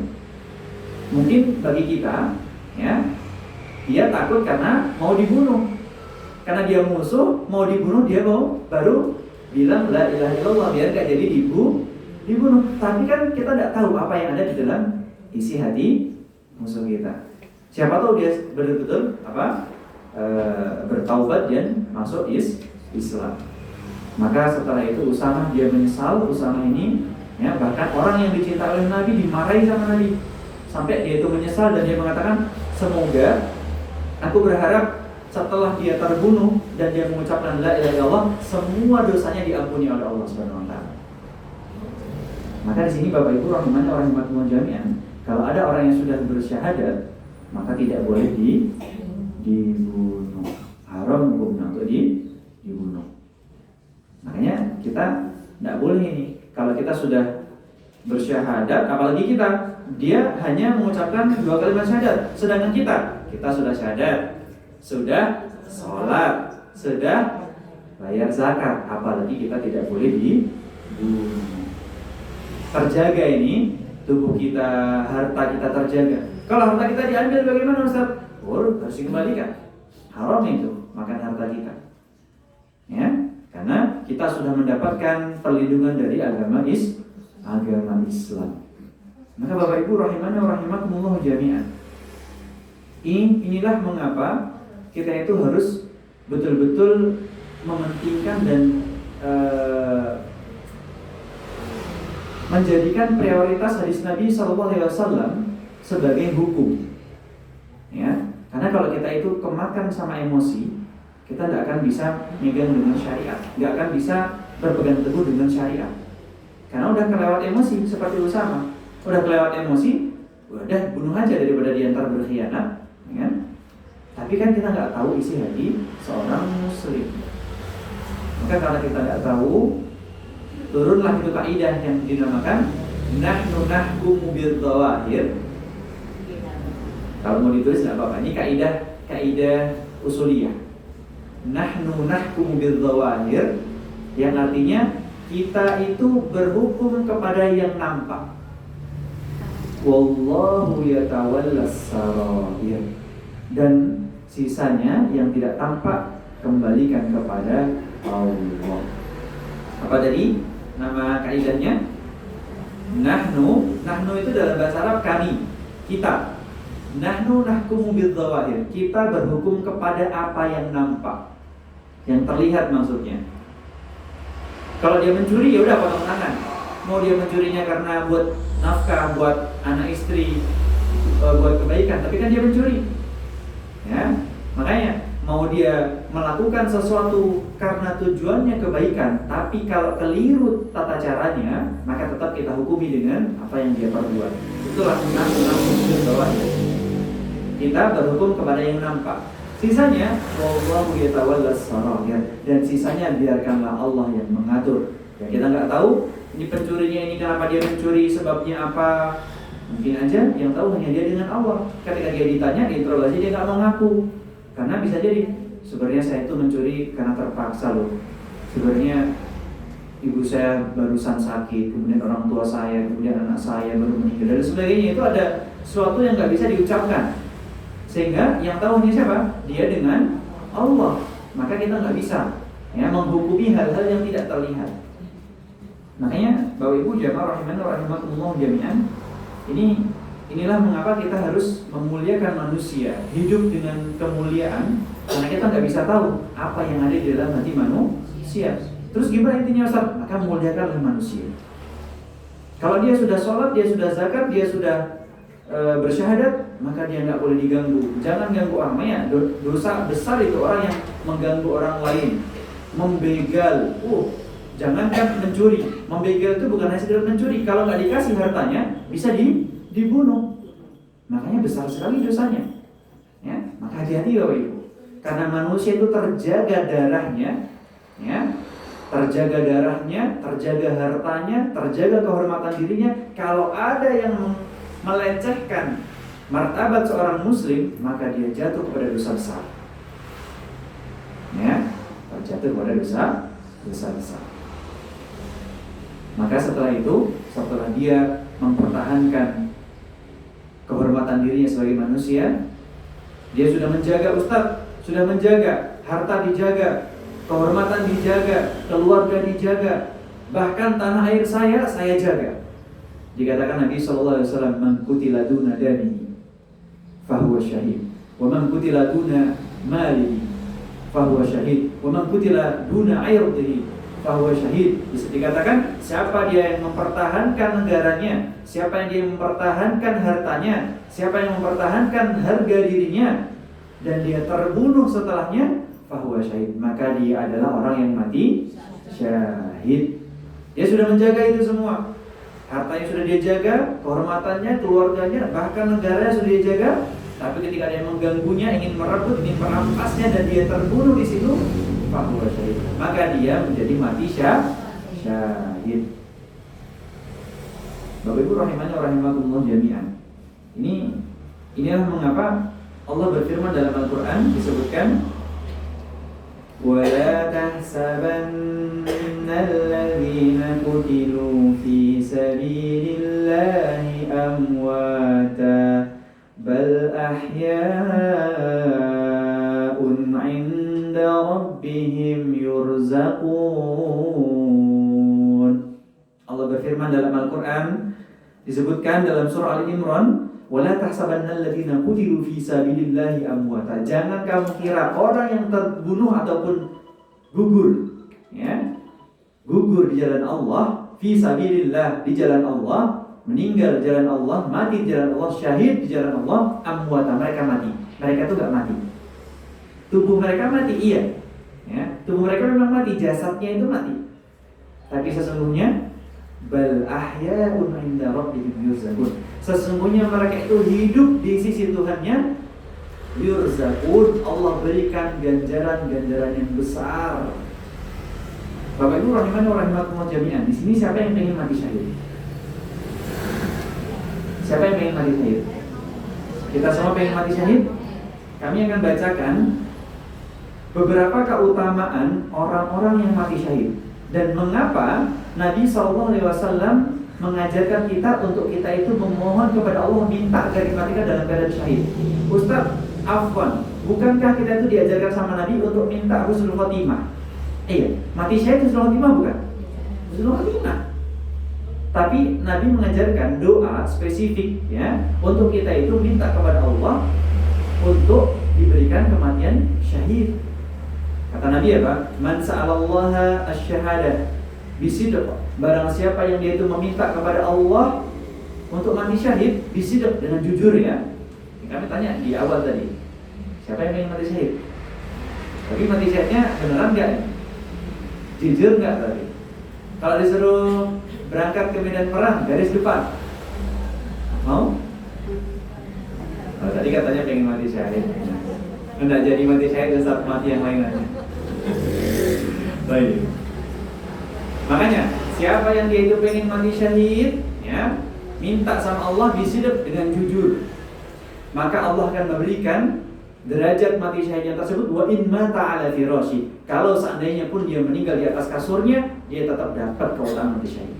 Mungkin bagi kita, ya, dia takut karena mau dibunuh. Karena dia musuh, mau dibunuh, dia mau baru bilang la ilaha illallah biar gak jadi dibunuh. Tapi kan kita tidak tahu apa yang ada di dalam isi hati musuh kita. Siapa tahu dia betul-betul bertaubat dan masuk Islam. Maka setelah itu Usamah dia menyesal. Usamah ini, ya, bahkan orang yang dicintai oleh Nabi dimarahi sama Nabi. Sampai dia itu menyesal dan dia mengatakan, semoga aku berharap setelah dia terbunuh dan dia mengucapkan la ilaha illallah, semua dosanya diampuni oleh Allah Subhanahu wa taala. Maka di sini Bapak Ibu rahimani wa rahimakumullah jami'an, kalau ada orang yang sudah bersyahadat, maka tidak boleh dibunuh. Haram hukumnya untuk dibunuh. Makanya kita tidak boleh ini. Kalau kita sudah bersyahadat, apalagi dia hanya mengucapkan 2 kalimat syahadat, sedangkan kita sudah syahadat, sudah sholat, sudah bayar zakat, apalagi kita tidak boleh dibunuh. Terjaga ini, tubuh kita, harta kita terjaga. Kalau harta kita diambil bagaimana Ustaz? Harus dikembalikan. Haram itu makan harta kita, ya, karena kita sudah mendapatkan perlindungan dari agama Islam. Maka Bapak Ibu rahimani wa rahimakumullah jami'an, inilah mengapa kita itu harus betul-betul mementingkan dan menjadikan prioritas hadis Nabi SAW sebagai hukum, ya. Karena kalau kita itu kemakan sama emosi, kita tidak akan bisa megang dengan syariat, tidak akan bisa berpegang teguh dengan syariat. Karena udah kelewat emosi, seperti Usamah, udah kelewat emosi, udah bunuh aja daripada diantar berkhianat, ya. Tapi kan kita nggak tahu isi hati seorang muslim. Maka karena kita nggak tahu, turunlah itu kaidah yang dinamakan nahnu nahkumu bil dzawahir. Kalau mau ditulis nggak apa-apa. Ini kaidah usuliyah. Nahnu nahkumu bil dzawahir, yang artinya kita itu berhukum kepada yang nampak. Wallahu yatawallas sarair. Dan sisanya yang tidak tampak kembalikan kepada Allah. Apa tadi nama kaidahnya? Nahnu itu dalam bahasa Arab kami, kita. Nahnu nahkumu bidzawahir. Kita berhukum kepada apa yang nampak, yang terlihat maksudnya. Kalau dia mencuri ya udah potong tangan. Mau dia mencurinya karena buat nafkah, buat anak istri, buat kebaikan, tapi kan dia mencuri. Ya, makanya mau dia melakukan sesuatu karena tujuannya kebaikan, tapi kalau keliru tata caranya, maka tetap kita hukumi dengan apa yang dia perbuat. Itulah nahnu. Kita berhukum kepada yang nampak. Sisanya wallahu yatawallas sarair, dan sisanya biarkanlah Allah yang mengatur. Ya, kita nggak tahu ini pencurinya ini kenapa dia mencuri, sebabnya apa. Mungkin aja yang tahu hanya dia dengan Allah. Ketika dia ditanya, diinterogasi, dia nggak mau ngaku. Karena bisa jadi sebenarnya saya itu mencuri karena terpaksa loh. Sebenarnya ibu saya barusan sakit, kemudian orang tua saya, kemudian anak saya baru meninggal dan sebagainya. Itu ada sesuatu yang nggak bisa diucapkan. Sehingga yang tahu hanya siapa? Dia dengan Allah. Maka kita nggak bisa menghukumi hal-hal yang tidak terlihat. Makanya Bapak Ibu jamaah rahimani wa rahimakumullah jami'an, inilah mengapa kita harus memuliakan manusia, hidup dengan kemuliaan, karena kita nggak bisa tahu apa yang ada di dalam hati manusia. Terus gimana intinya Ustaz? Maka muliakanlah manusia. Kalau dia sudah sholat, dia sudah zakat, dia sudah bersyahadat, maka dia nggak boleh diganggu. Jangan ganggu orang lain. Dosa besar itu orang yang mengganggu orang lain, membegal. Jangankan mencuri. Membegal itu bukan hanya sekedar mencuri. Kalau nggak dikasih hartanya, bisa dibunuh. Makanya besar sekali dosanya. Ya, maka hati-hati Bapak Ibu. Karena manusia itu terjaga darahnya, terjaga hartanya, terjaga kehormatan dirinya. Kalau ada yang melecehkan martabat seorang muslim, maka dia jatuh kepada dosa besar. Terjatuh kepada dosa besar. Maka setelah itu, setelah dia mempertahankan kehormatan dirinya sebagai manusia, dia sudah menjaga Ustaz, sudah menjaga harta dijaga, kehormatan dijaga, keluarga dijaga, bahkan tanah air saya jaga. Dikatakan Nabi SAW, man qutila duna dami fahuwa syahid, wa man qutila duna mali fahuwa syahid, wa man qutila duna irdihi fahuwa syahid. Dikatakan siapa dia yang mempertahankan negaranya, siapa yang dia mempertahankan hartanya, siapa yang mempertahankan harga dirinya, dan dia terbunuh setelahnya, fahuwa syahid, maka dia adalah orang yang mati syahid. Dia sudah menjaga itu semua. Hartanya sudah dia jaga, kehormatannya, keluarganya, bahkan negaranya sudah dia jaga. Tapi ketika dia mengganggunya, ingin merebut, ingin merampasnya, dan dia terbunuh di situ, fahuwa syahid, maka dia menjadi mati syahid. Bapak Ibu rahimani wa rahimakumullah jami'an. Inilah mengapa Allah berfirman dalam Al-Quran, disebutkan وَلَا تَحْسَبَنَّ الَّذِينَ قُتِلُوا فِي سَبِيلِ اللَّهِ أَمْوَاتًا بَلْ أَحْيَاءٌ عِندَ رَبِّهِمْ يُرْزَقُونَ. Allah berfirman dalam Al-Quran, disebutkan dalam surah Al-Imran, wala tahsabanna alladziina qutilu fi sabilillahi amwata. Jangan kamu kira orang yang terbunuh ataupun gugur di jalan Allah, fi sabilillah, di jalan Allah, meninggal di jalan Allah, mati di jalan Allah, syahid di jalan Allah, amwata, mereka mati. Mereka itu enggak mati. Tubuh mereka mati, iya. Tubuh mereka memang mati, jasadnya itu mati. Tapi sesungguhnya bal ahya'un 'inda rabbihim yurzaqun. Sesungguhnya mereka itu hidup di sisi Tuhannya, yurzaqun, Allah berikan ganjaran-ganjaran yang besar. Bapak Ibu rahimani wa rahimakumullah jami'an. Di sini siapa yang ingin mati syahid? Siapa yang ingin mati syahid? Kita semua pengen mati syahid. Kami akan bacakan beberapa keutamaan orang-orang yang mati syahid dan mengapa Nabi SAW mengajarkan kita untuk kita itu memohon kepada Allah, minta agar dimatikan dalam keadaan syahid. Ustaz, afwan, bukankah kita itu diajarkan sama Nabi untuk minta husnul khotimah? Iya, mati syahid husnul khotimah bukan? Husnul khotimah. Tapi Nabi mengajarkan doa spesifik ya untuk kita itu minta kepada Allah untuk diberikan kematian syahid. Kata Nabi apa? Man sa'alallaha asy-syahadah bisidq. Barang siapa yang dia itu meminta kepada Allah untuk mati syahid bisidq, dengan jujur ya. Kami tanya di awal tadi, siapa yang ingin mati syahid? Tapi mati syahidnya beneran enggak? Jujur enggak tadi? Kalau disuruh berangkat ke medan perang, garis depan, mau? Oh, tadi katanya pengen mati syahid. Enggak jadi mati syahid, saat mati yang lain aja. Baik. Makanya siapa yang dia itu pengen mati syahid, ya, minta sama Allah bisidq, dengan jujur, maka Allah akan memberikan derajat mati syahid yang tersebut. Wa in mata ala firasyi. Kalau seandainya pun dia meninggal di atas kasurnya, dia tetap dapat keutamaan mati syahid.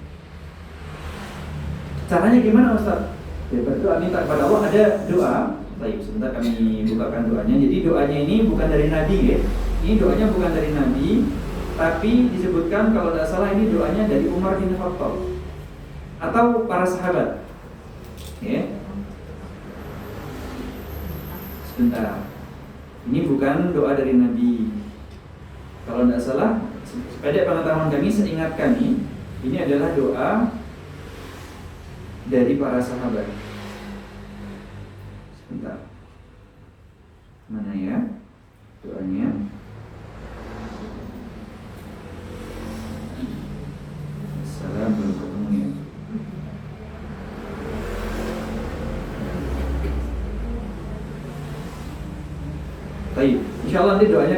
Caranya gimana Ustaz? Ya berdoa minta kepada Allah, ada doa. Baik, sebentar kami bukakan doanya. Jadi doanya ini bukan dari Nabi ya. Ini doanya bukan dari Nabi, tapi disebutkan kalau tidak salah ini doanya dari Umar bin Khattab atau para sahabat. Ya. Sebentar. Ini bukan doa dari Nabi. Kalau tidak salah, sepeda pengetahuan kami, seingat kami, ini adalah doa dari para sahabat. Sebentar. Mana ya doanya? Salam belum ketemu ya. Baik, insyaallah nanti doanya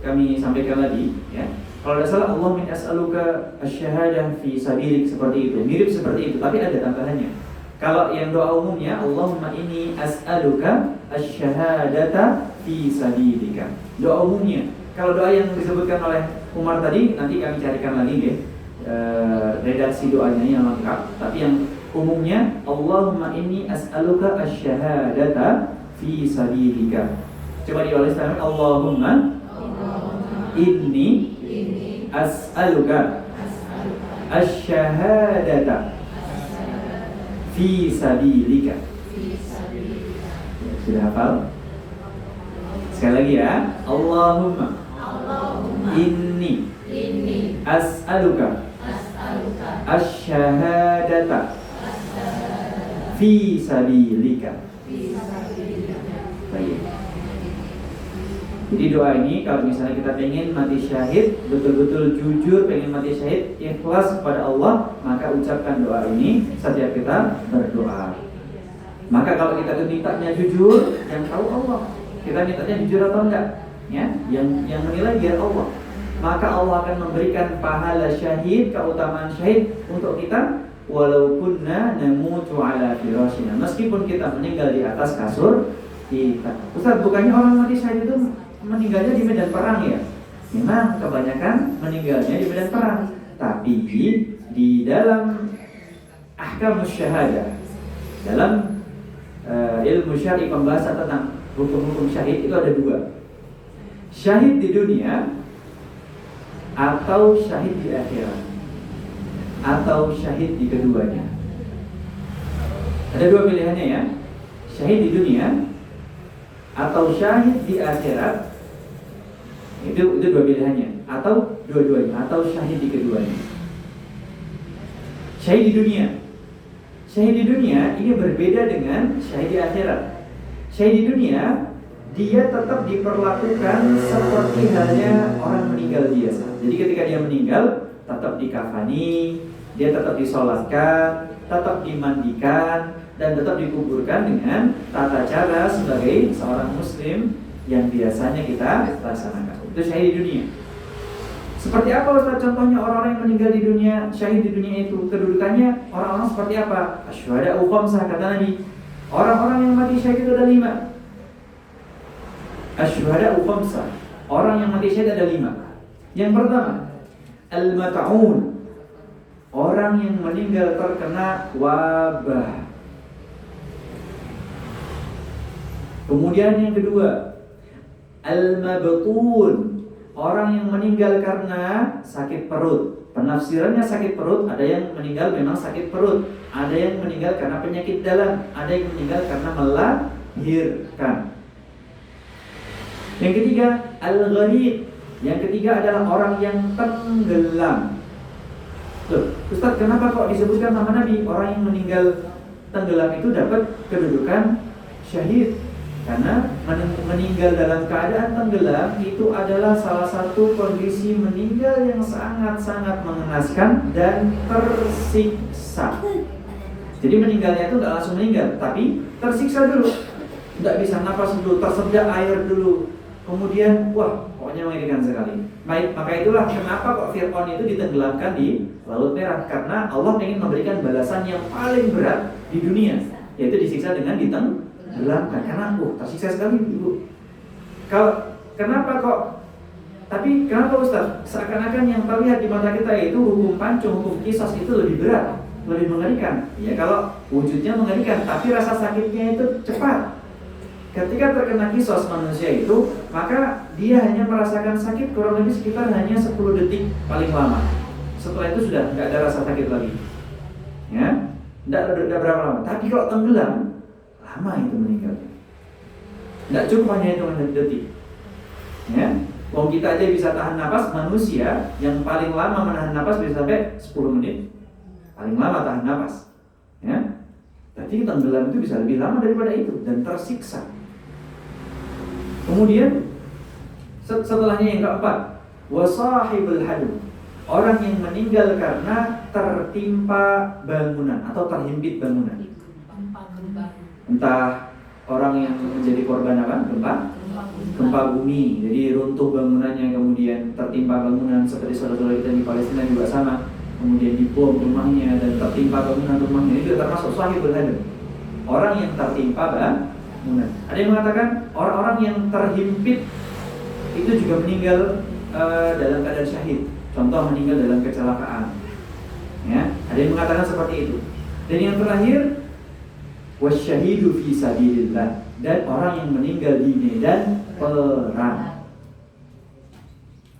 kami sampaikan lagi ya. Kalau tidak salah, Allah min as'aluka asy-syahadah fi sabilik, seperti itu, mirip seperti itu, tapi ada tambahannya. Kalau yang doa umumnya, Allahumma inni as'aluka asy-syahadata fi sabilika. Doa umumnya. Kalau doa yang disebutkan oleh Umar tadi, nanti kami carikan lagi ya, redaksi doanya yang lengkap. Tapi yang umumnya, Allahumma inni as'aluka asy-syahadata fi sabilika. Coba ditulis, Allahumma inni as'aluka asy-syahadata fi sabilika. Sudah hafal? Sekali lagi ya. Allahumma inni as'aluka asy-syahadata fi sabilika. Baik. Jadi doa ini kalau misalnya kita pengen mati syahid, betul-betul jujur pengen mati syahid, ikhlas kepada Allah, maka ucapkan doa ini setiap kita berdoa. Maka kalau kita tuh mintanya jujur, yang tahu Allah. Kita mintanya jujur atau enggak, ya? Yang menilai biar Allah. Maka Allah akan memberikan pahala syahid, keutamaan syahid untuk kita, walau kunna namutu ala firashina. Meskipun kita meninggal di atas kasur kita. Ustaz, bukannya orang mati syahid itu meninggalnya di medan perang ya? Memang kebanyakan meninggalnya di medan perang. Tapi di dalam ahkamus syahadah, dalam ilmu syar'i, pembahasan tentang hukum-hukum syahid itu ada dua. Syahid di dunia atau syahid di akhirat, atau syahid di keduanya. Ada dua pilihannya ya. Syahid di dunia atau syahid di akhirat. Itu dua pilihannya, atau dua-duanya, atau syahid di keduanya. Syahid di dunia. Syahid di dunia ini berbeda dengan syahid di akhirat. Syahid di dunia, dia tetap diperlakukan seperti halnya orang meninggal biasa. Jadi ketika dia meninggal, tetap dikafani, dia tetap disolatkan, tetap dimandikan, dan tetap dikuburkan dengan tata cara sebagai seorang muslim yang biasanya kita laksanakan. Itu syahid di dunia. Seperti apa Ustaz contohnya orang-orang yang meninggal di dunia, syahid di dunia itu? Kedudukannya orang-orang seperti apa? Asyhadu khamsah, kata Nabi. Orang-orang yang mati syahid itu ada 5. Asyhadu khamsah. Orang yang mati syahid ada 5. Yang pertama, al-mat'un. Orang yang meninggal terkena wabah. Kemudian yang kedua, al-mabtun. orang yang meninggal karena sakit perut. Penafsirannya sakit perut, ada yang meninggal memang sakit perut, ada yang meninggal karena penyakit dalam, ada yang meninggal karena melahirkan. Yang ketiga, al-gharib. Yang ketiga adalah orang yang tenggelam. Loh, Ustaz, kenapa kok disebutkan nama Nabi? Orang yang meninggal tenggelam itu dapat kedudukan syahid. Karena meninggal dalam keadaan tenggelam itu adalah salah satu kondisi meninggal yang sangat-sangat mengenaskan dan tersiksa. Jadi meninggalnya itu nggak langsung meninggal, tapi tersiksa dulu. Nggak bisa napas dulu, tersedak air dulu. Kemudian, wah, pokoknya mengerikan sekali. Baik, maka itulah kenapa kok Fir'aun itu ditenggelamkan di Laut Merah. Karena Allah ingin memberikan balasan yang paling berat di dunia, yaitu disiksa dengan ditenggelamkan. Karena tersiksa sekali ibu. Kenapa kok? Tapi kenapa Ustaz? Seakan-akan yang terlihat di mata kita itu hukum pancung, hukum kisos itu lebih berat, lebih mengerikan. Ya kalau wujudnya mengerikan, tapi rasa sakitnya itu cepat. Ketika terkena kisos manusia itu, maka dia hanya merasakan sakit kurang lebih sekitar hanya 10 detik paling lama. Setelah itu sudah nggak ada rasa sakit lagi. Ya, nggak berapa lama. Tapi kalau tenggelam, lama itu meninggalnya. Nggak cukup hanya hitungan detik. Ya, kalau kita aja bisa tahan napas, manusia yang paling lama menahan napas bisa sampai 10 menit. Paling lama tahan napas. Ya, jadi tenggelam itu bisa lebih lama daripada itu dan tersiksa. Kemudian setelahnya yang keempat, wasahibul hadum. Orang yang meninggal karena tertimpa bangunan atau terhimpit bangunan. Entah orang yang menjadi korban apa? Gempa bumi. Jadi runtuh bangunannya, kemudian tertimpa bangunan seperti saudara-saudara kita di Palestina juga sama. Kemudian dibom rumahnya dan tertimpa bangunan rumahnya. Itu termasuk sahibul hadum. Orang yang tertimpa bangunan. Ada yang mengatakan orang-orang yang terhimpit itu juga meninggal dalam keadaan syahid. Contoh meninggal dalam kecelakaan. Ya, ada yang mengatakan seperti itu. Dan yang terakhir, wasyahidu fi sabilillah, dan orang yang meninggal di medan perang.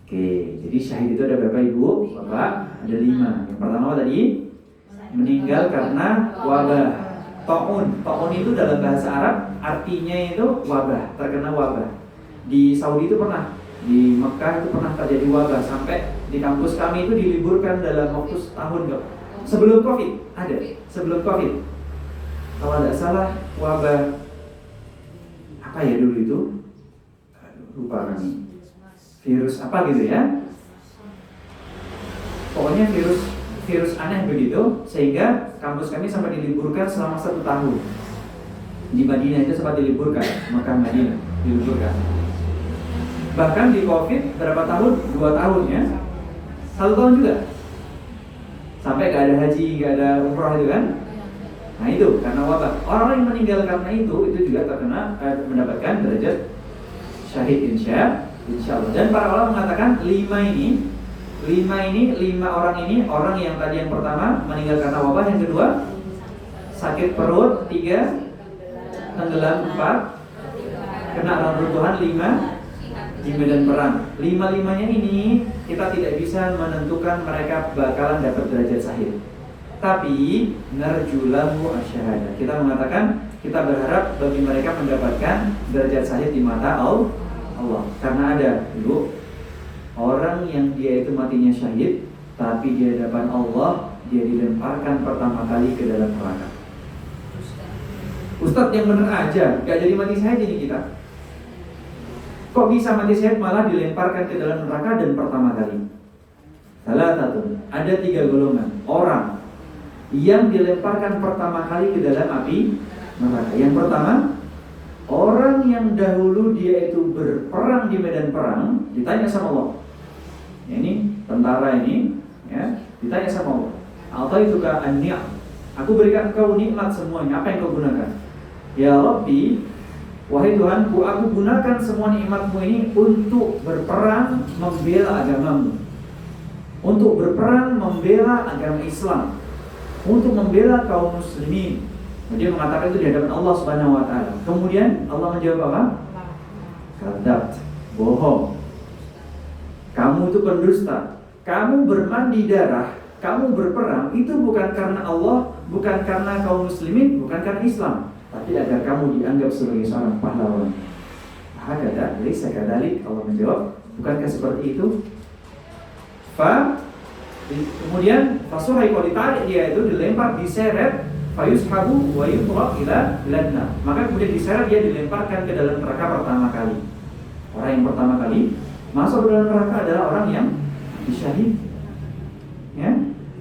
Oke, jadi syahid itu ada berapa ibu? Bapak? Ada 5. Yang pertama tadi meninggal karena wabah. Ta'un itu dalam bahasa Arab artinya itu wabah, terkena wabah. Di Saudi itu pernah, di Mekah itu pernah terjadi wabah, sampai di kampus kami itu diliburkan dalam waktu setahun. Sebelum Covid ada, sebelum Covid. Kalau tidak salah wabah apa ya dulu itu? Lupa kami. Virus apa gitu ya? Pokoknya virus aneh begitu, sehingga kampus kami sampai diliburkan selama 1 tahun. Di Madinah itu sempat diliburkan, Mekah Madinah diliburkan. Bahkan di Covid berapa tahun? 2 tahun ya. 1 tahun juga. Sampai gak ada haji, gak ada umroh itu kan. Nah itu karena wabah. Orang yang meninggal karena itu juga terkena mendapatkan derajat syahid insya Allah. Dan para ulama mengatakan 5 orang ini, orang yang tadi yang pertama meninggal karena wabah, yang kedua sakit perut, 3 tenggelam, 4 kena reruntuhan, 5 di medan perang. 5-5-nya ini kita tidak bisa menentukan mereka bakalan dapat derajat syahid. Tapi narjulahu asyhadah. Kita mengatakan kita berharap bagi mereka mendapatkan derajat syahid di mata Allah. Karena ada Ibu, orang yang dia itu matinya syahid, tapi di hadapan Allah dia dilemparkan pertama kali ke dalam neraka. Ustadz yang bener aja, gak jadi mati syahid ini kita. Kok bisa mati syahid malah dilemparkan ke dalam neraka dan pertama kali? Salah satu, ada 3 golongan orang yang dilemparkan pertama kali ke dalam api neraka. Yang pertama, orang yang dahulu dia itu berperang di medan perang, ditanya sama Allah. Ini tentara ini, ya, ditanya sama Allah. A'taituka an-ni'am. Aku berikan kau nikmat semuanya. Apa yang kau gunakan? Ya Rabbi, wahai Tuhanku, aku gunakan semua nikmatmu ini untuk berperang membela agamamu, untuk berperang membela agama Islam, untuk membela kaum muslimin. Dia mengatakan itu di hadapan Allah Subhanahu wa taala. Kemudian Allah menjawab apa? Kadzab, bohong. kamu itu pendusta, kamu bermandi darah, kamu berperang, itu bukan karena Allah, bukan karena kaum muslimin, bukan karena Islam, tapi agar kamu dianggap sebagai seorang pahlawan. Hakada, laisa kadzalik, Allah menjawab, bukankah seperti itu? Kemudian fasuhai, kalau ditarik dia itu dilempar, diseret, fayushabu wa yutraq ila nar. Maka kemudian diseret, dia dilemparkan ke dalam neraka pertama kali. Orang yang pertama kali masuk ke dalam neraka adalah orang yang mati syahid. Ya,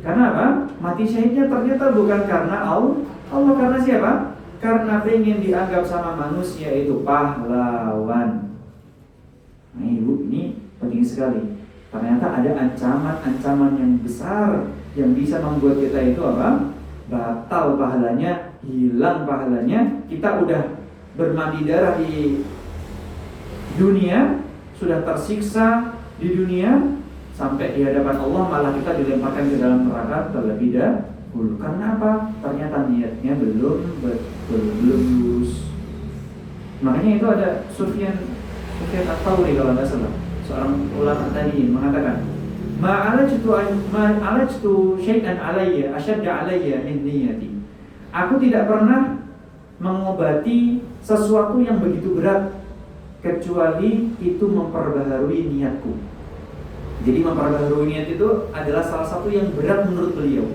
karena apa? Mati syahidnya ternyata bukan karena Allah, karena siapa? Karena pengen dianggap sama manusia itu pahlawan. Nah ibu, ini penting sekali. Ternyata ada ancaman-ancaman yang besar yang bisa membuat kita itu apa? Batal pahalanya, hilang pahalanya. Kita udah bermandi darah di dunia, sudah tersiksa di dunia, sampai di hadapan Allah malah kita dilemparkan ke dalam neraka terlebih dahulu. Karena apa? Ternyata niatnya belum lurus. Makanya itu ada Sufyan Ats-Tsauri kalau nggak salah, seorang ulama tadi mengatakan, ma'alajtu syai'an alayya ashadda alayya min niyati. Aku tidak pernah mengobati sesuatu yang begitu berat kecuali itu memperbaharui niatku. Jadi memperbaharui niat itu adalah salah satu yang berat menurut beliau.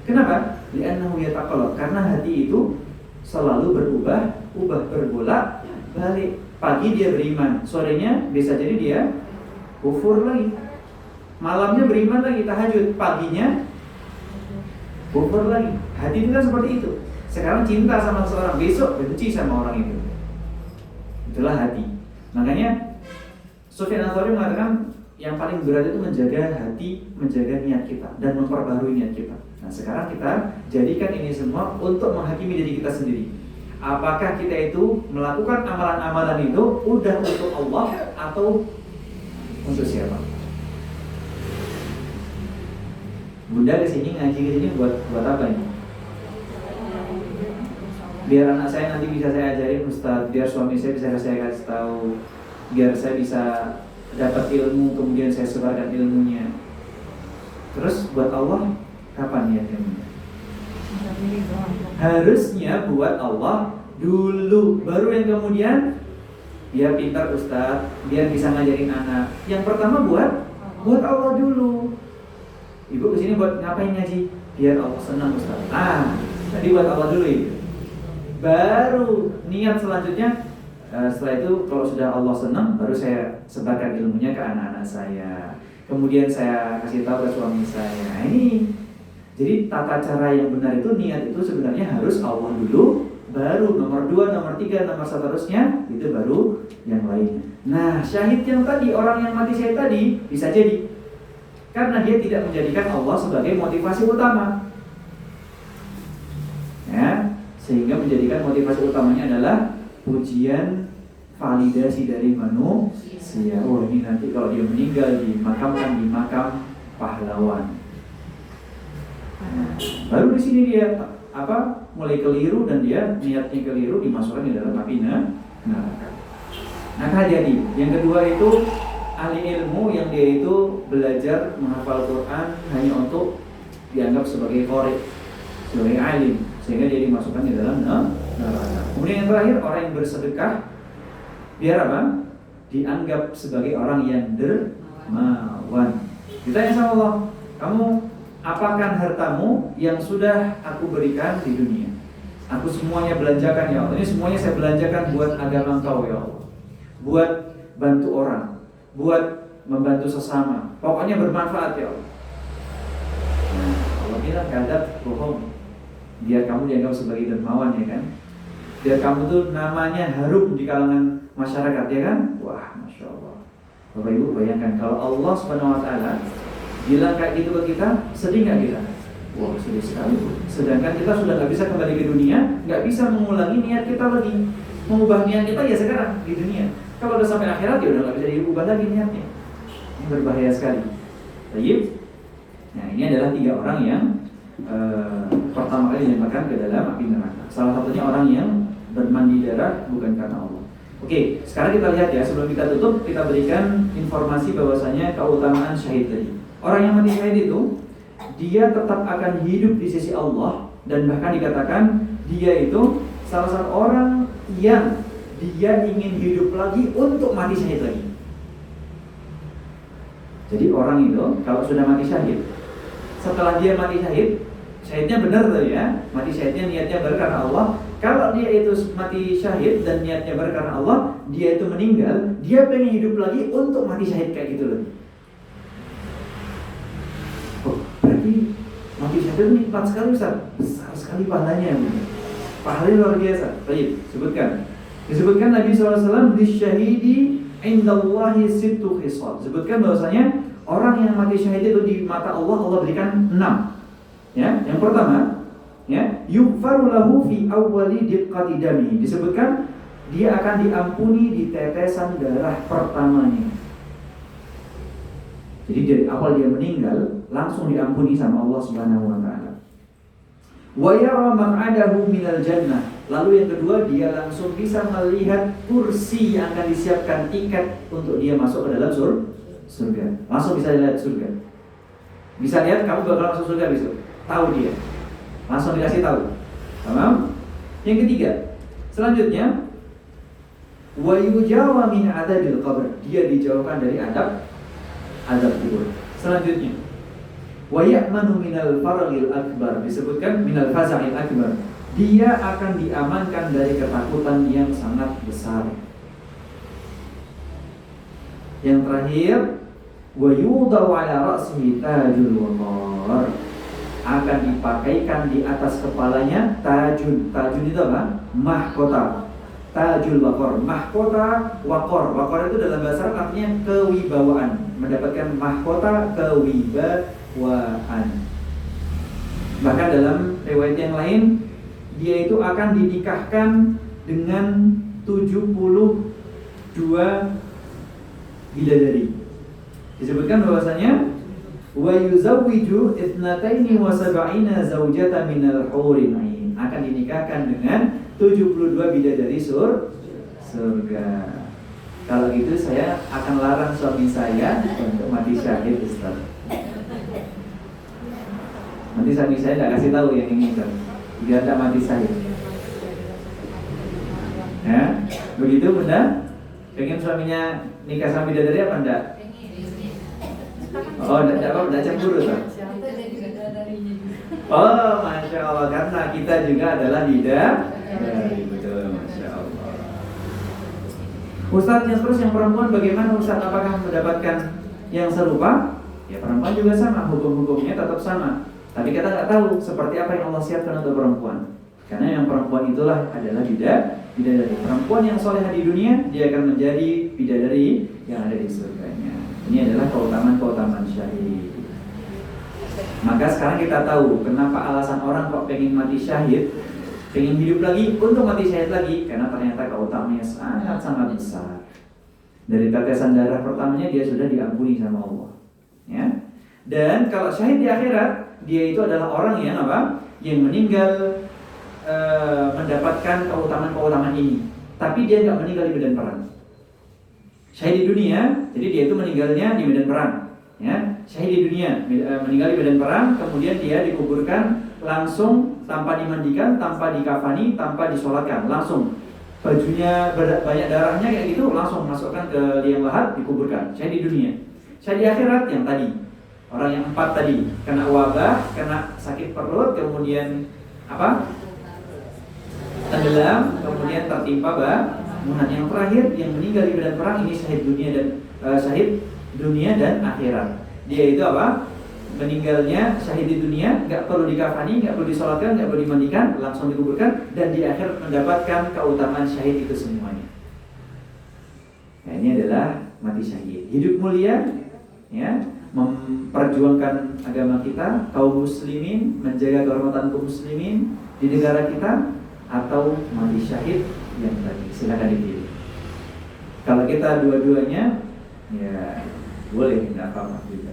Kenapa? Li'annahu yataqallab, karena hati itu selalu berbolak balik. Pagi dia beriman, sorenya bisa jadi dia kufur lagi. Malamnya beriman lagi, tahajud, paginya kufur lagi. Hati itu kan seperti itu. Sekarang cinta sama seseorang, besok benci sama orang itu. Itulah hati. Makanya Sufyan Ats-Tsauri mengatakan yang paling berat itu menjaga hati, menjaga niat kita dan memperbarui niat kita. Nah sekarang kita jadikan ini semua untuk menghakimi diri kita sendiri. Apakah kita itu melakukan amalan-amalan itu udah untuk Allah atau untuk siapa? Bunda kesini ngaji kesini buat apa ini? Biar anak saya nanti bisa saya ajarin Ustaz, biar suami saya bisa saya kasih tahu, biar saya bisa dapat ilmu kemudian saya sebarkan ilmunya. Terus buat Allah kapan niatnya? Harusnya buat Allah dulu, baru yang kemudian biar pintar Ustaz, biar bisa ngajarin anak. Yang pertama buat Allah dulu. Ibu kesini buat ngapain ngaji? Biar Allah senang Ustaz. Tadi buat Allah dulu itu. Baru niat selanjutnya, setelah itu kalau sudah Allah senang, baru saya sebarkan ilmunya ke anak-anak saya. Kemudian saya kasih tahu ke suami saya. Ini jadi tata cara yang benar itu, niat itu sebenarnya harus Allah dulu, baru nomor 2, nomor 3, nomor seterusnya, itu baru yang lainnya. Nah, syahid yang tadi, orang yang mati syahid tadi, bisa jadi karena dia tidak menjadikan Allah sebagai motivasi utama, ya, sehingga menjadikan motivasi utamanya adalah pujian, validasi dari manusia. Oh ini nanti kalau dia meninggal dimakamkan di makam pahlawan. Baru di sini dia mulai keliru dan dia niatnya keliru, dimasukkan di dalam api neraka. Nah jadi yang kedua itu ahli ilmu yang dia itu belajar menghafal Quran hanya untuk dianggap sebagai qari, sebagai alim, sehingga dia dimasukkan di dalam neraka. Kemudian yang terakhir orang yang bersedekah biar apa? Dianggap sebagai orang yang dermawan. Ditanya sama Allah, kamu apakan hartamu yang sudah aku berikan di dunia? Aku semuanya belanjakan ya Allah. Ini semuanya saya belanjakan buat agama Engkau ya Allah. Buat bantu orang, buat membantu sesama. Pokoknya bermanfaat ya Allah. Nah, Allah bilang kadzab, bohong. Biar kamu dianggap sebagai dermawan ya kan. Biar kamu tuh namanya harum di kalangan masyarakat ya kan. Wah, Masya Allah. Bapak Ibu bayangkan kalau Allah SWT bilang kayak gitu ke kita, sedih nggak kita? Wah sedih sekali. Sedangkan kita sudah nggak bisa kembali ke dunia, nggak bisa mengulangi niat kita lagi. Mengubah niat kita ya sekarang di dunia. Kalau udah sampai akhirat ya udah nggak bisa diubah lagi niatnya. Ini berbahaya sekali. Baik. Nah ini adalah 3 orang yang pertama kali dilemparkan ke dalam api neraka. Salah satunya orang yang bermandi darah bukan karena Allah. Oke, sekarang kita lihat ya, sebelum kita tutup, kita berikan informasi bahwasanya keutamaan syahid tadi. Orang yang mati syahid itu, dia tetap akan hidup di sisi Allah, dan bahkan dikatakan dia itu salah satu orang yang dia ingin hidup lagi untuk mati syahid lagi. Jadi orang itu kalau sudah mati syahid, setelah dia mati syahid, syahidnya benar tuh ya, mati syahidnya niatnya karena Allah. Kalau dia itu mati syahid dan niatnya karena Allah, dia itu meninggal, dia pengen hidup lagi untuk mati syahid kayak gitu loh. Oh, berarti mati syahid itu nikmat sekali Ustaz, besar sekali pahalanya. Pahalanya luar biasa. Baik, sebutkan. Disebutkan Nabi SAW, "Bisyahidi indallahi sittu khisal." Sebutkan bahwasanya orang yang mati syahid itu di mata Allah, Allah berikan 6. Ya, yang pertama, ya, yughfaru lahu fi awwali diqqati dami. Disebutkan dia akan diampuni di tetesan darah pertamanya. Jadi dari awal dia meninggal langsung diampuni sama Allah Subhanahu wa taala. Wa yara maq'adahu minal jannah. Lalu yang kedua, dia langsung bisa melihat kursi yang akan disiapkan, tiket untuk dia masuk ke dalam surga. Langsung bisa lihat surga. Bisa lihat kamu bakal masuk surga besok. Tahu dia. Langsung dikasih tahu. Paham? Yang ketiga, selanjutnya wa yujawa min adzabil qabr. Dia dijauhkan dari azab kubur. Selanjutnya wa ya'manu minal faragil akbar. Disebutkan minal faza'il akbar. Dia akan diamankan dari ketakutan yang sangat besar. Yang terakhir, wa yudau ala ra'sihi tajul waqar. Akan dipakaikan di atas kepalanya tajun. Tajun itu apa? Mahkota. Tajul waqar. Mahkota waqar. Waqar itu dalam bahasa Arab artinya kewibawaan. Mendapatkan mahkota kewibawaan. Bahkan dalam riwayat yang lain, dia itu akan dinikahkan dengan 72 bidadari. Disebutkan bahwasanya wa yuzawwiju ithnataini wa sab'ina zawjatan minal hurin ain. Akan dinikahkan dengan 72 bidadari surga. Kalau gitu saya akan larang suami saya untuk mati syahid, Ustaz. Nanti suami saya tidak kasih tahu yang ini, Ustaz, biar tidak mati syahid. Ya, begitu Bunda? Pengen suaminya nikah sama bidadari apa enggak? Oh, enggak cemburu tuh. Oh, Masya Allah, karena kita juga adalah bidadari. Betul, Masya Allah. Ustaz, yang terus yang perempuan bagaimana Ustaz? Apakah mendapatkan yang serupa? Ya, perempuan juga sama, hukum-hukumnya tetap sama. Tapi kita nggak tahu seperti apa yang Allah siapkan untuk perempuan. Karena yang perempuan itulah adalah bidadari. Perempuan yang solehah di dunia, dia akan menjadi bidadari yang ada di surganya. Ini adalah keutamaan syahid. Maka sekarang kita tahu kenapa alasan orang kok pengen mati syahid, pengen hidup lagi untuk mati syahid lagi, karena ternyata keutamaannya sangat besar. Dari tetesan darah pertamanya dia sudah diampuni sama Allah. Ya. Dan kalau syahid di akhirat, dia itu adalah orang yang apa? Yang meninggal mendapatkan keutamaan ini, tapi dia nggak meninggal di medan perang. Syahid di dunia, jadi dia itu meninggalnya di medan perang. Ya, syahid di dunia, meninggal di medan perang, kemudian dia dikuburkan langsung tanpa dimandikan, tanpa dikafani, tanpa disolatkan, langsung bajunya banyak darahnya kayak gitu, langsung masukkan ke liang lahat, dikuburkan. Syahid di dunia. Syahid di akhirat yang tadi, orang yang 4 tadi, kena wabah, kena sakit perut, kemudian apa? Tenggelam, kemudian tertimpa bangunan. Yang terakhir yang meninggal di medan perang, ini syahid dunia dan syahid dunia dan akhirat. Dia itu apa? Meninggalnya syahid di dunia, nggak perlu dikafani, nggak perlu disolatkan, nggak perlu dimandikan, langsung dikuburkan, dan di akhir mendapatkan keutamaan syahid itu semuanya. Nah, ini adalah mati syahid. Hidup mulia, ya, memperjuangkan agama kita, kaum muslimin, menjaga kehormatan kaum muslimin di negara kita, atau mati syahid yang tadi. Silakan dipilih. Kalau kita dua-duanya, ya boleh, tidak apa-apa juga.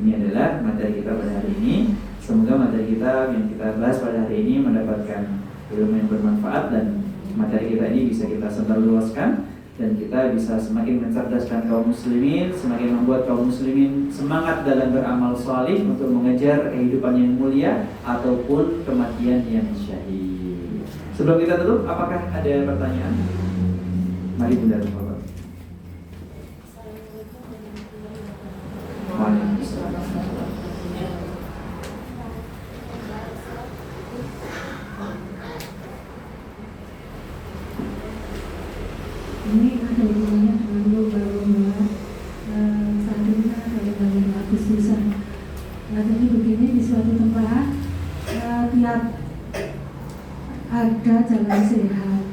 Ini adalah materi kita pada hari ini. Semoga materi kita yang kita bahas pada hari ini mendapatkan ilmu yang bermanfaat dan materi kita ini bisa kita sebarluaskan dan kita bisa semakin mencerdaskan kaum muslimin, semakin membuat kaum muslimin semangat dalam beramal salih untuk mengejar kehidupan yang mulia ataupun kematian yang syahid. Sebelum kita tutup, apakah ada pertanyaan? Mari Bunda Bapak. Waalaikumsalam. Ini ada hubungannya dengan lomba-lomba. Saat ini kan ada lomba-lomba Agustusan. Nah, jadi begini, di suatu tempat tiap ada jalan sehat,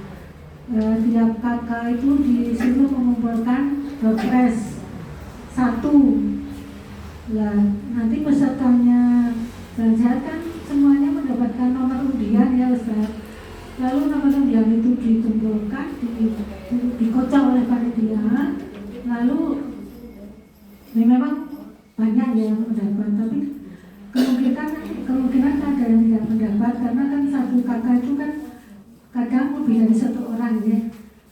tiap kakak itu disuruh mengumpulkan doorpress 1. Nah, nanti pesertanya jalan sehat kan semuanya mendapatkan nomor undian ya Ustaz. Lalu nomor undian itu dikumpulkan, dikocok oleh panitia. Lalu ini memang banyak yang mendapat, tapi kemungkinan ada yang tidak mendapat karena kan satu kakak itu kan kadang lebih dari 1 orang ya.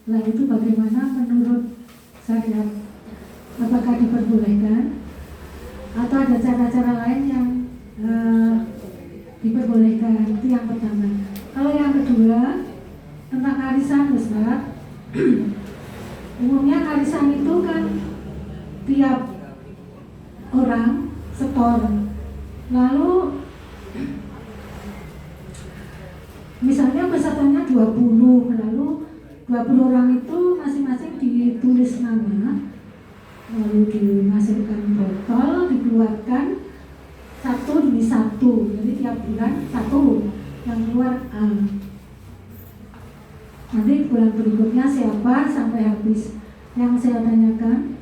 Nah, itu bagaimana menurut syariat? Apakah diperbolehkan atau ada cara-cara lain yang diperbolehkan? Itu yang pertama. Kalau yang kedua tentang arisan Ustaz, umumnya arisan itu kan tiap orang setor. Lalu misalnya pesertanya 20, lalu 20 orang itu masing-masing ditulis nama, lalu dimasukkan botol, dikeluarkan 1 demi 1, jadi tiap bulan 1 yang keluar A. Nanti bulan berikutnya siapa sampai habis. Yang saya tanyakan,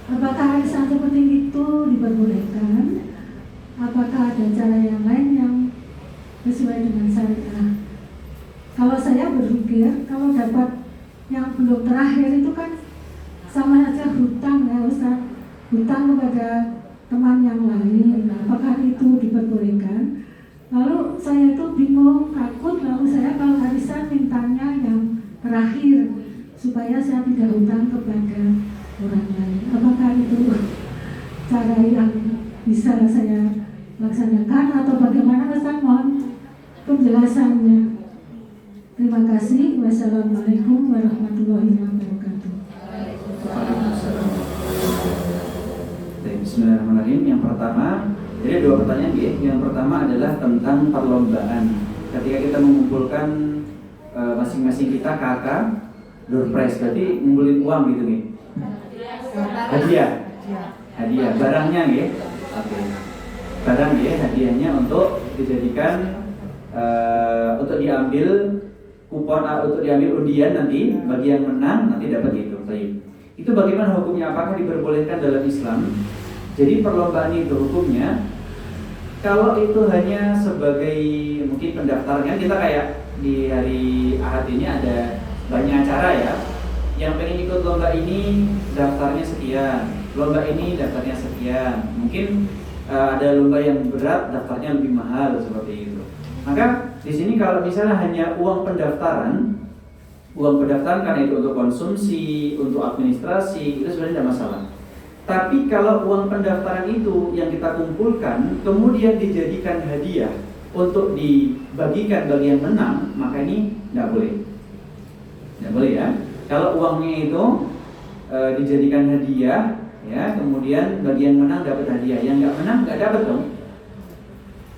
apakah arisan seperti itu diperbolehkan? Apakah ada cara yang lain yang sesuai dengan syariah? Kalau saya berpikir, kalau dapat yang belum terakhir itu kan sama saja hutang ya Ustaz, hutang kepada teman yang lain. Nah, apakah itu diperbolehkan? Lalu saya itu bingung, takut, lalu saya kalau arisan mintanya yang terakhir supaya saya tidak hutang kepada orang lain. Apakah itu cara yang bisa saya laksanakan atau bagaimana Ustaz? Mohon penjelasannya. Terima kasih. Wassalamualaikum warahmatullahi wabarakatuh. Bismillahirrahmanirrahim. Yang pertama, jadi 2 pertanyaan ya. Yang pertama adalah tentang perlombaan. Ketika kita mengumpulkan masing-masing kita kakak door prize, berarti ngumpulin uang gitu nih. Hadiah, barangnya ya. Oke. Barang ya, hadiahnya untuk dijadikan untuk diambil kupon, untuk diambil undian nanti bagi yang menang nanti dapat itu. Itu bagaimana hukumnya? Apakah diperbolehkan dalam Islam? Jadi perlombaan itu hukumnya, kalau itu hanya sebagai mungkin pendaftaran, kita kayak di hari Ahad ini ada banyak acara ya. Yang pengen ikut lomba ini daftarnya sekian, lomba ini daftarnya sekian. Mungkin ada lomba yang berat daftarnya lebih mahal seperti itu. Maka di sini kalau misalnya hanya uang pendaftaran karena itu untuk konsumsi, untuk administrasi, itu sebenarnya tidak masalah. Tapi kalau uang pendaftaran itu yang kita kumpulkan kemudian dijadikan hadiah untuk dibagikan bagi yang menang, maka ini tidak boleh. Tidak boleh ya. Kalau uangnya itu dijadikan hadiah, ya, kemudian bagi yang menang dapat hadiah, yang nggak menang nggak dapat dong.